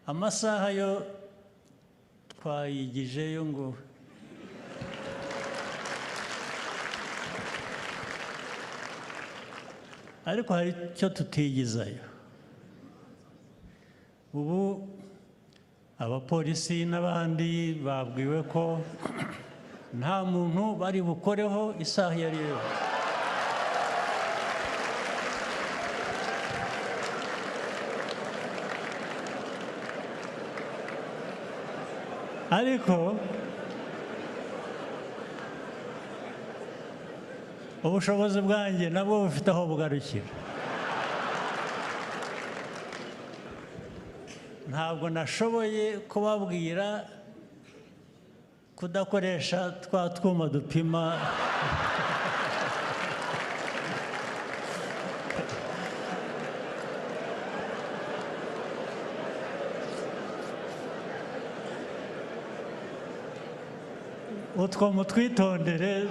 Amasaha yo twayigijeyo ngo ariko hari icyo tutigizayo. Ubu abapolisi n'abandi babwiwe ko nta muntu bari bukoreho isaha iyo ari yo yose. Ariko ubushobozi bwanjye nabwo bufite aho bugarukira. Ntabwo nashoboye kubabwira kudakoresha twa twuma dupima utwo mutwitondere.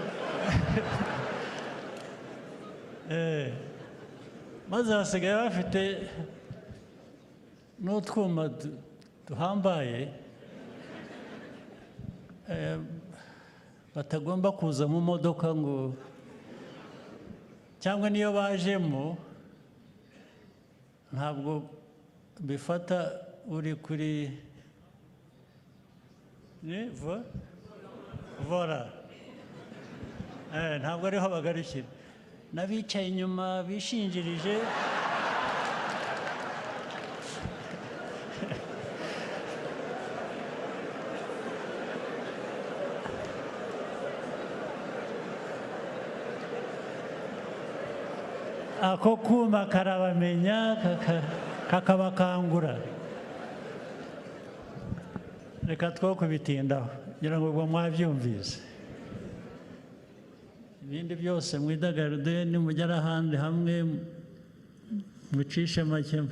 Maze basigaye bafite n'utwuma duhambaye batagomba kuza mu modoka ngo cyangwa niyo bajemo ntabwo bifata uri kuri vora, ntabwo ariho bagarukira, n'abicaye inyuma bishinjirije ako kuma karabamenya kakabakangura. Reka two kubitindaho ngira ngo ubwo mwabyumvise. Ibindi byose mwidagadure nimugera ahandi hamwe mucishe make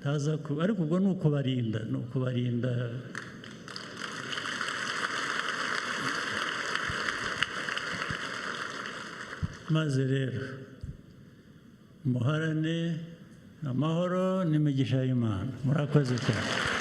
taza ariko ubwo ni ukubarinda maze rero muharane amahoro n'imigisha y'Imana. Murakoze cyane.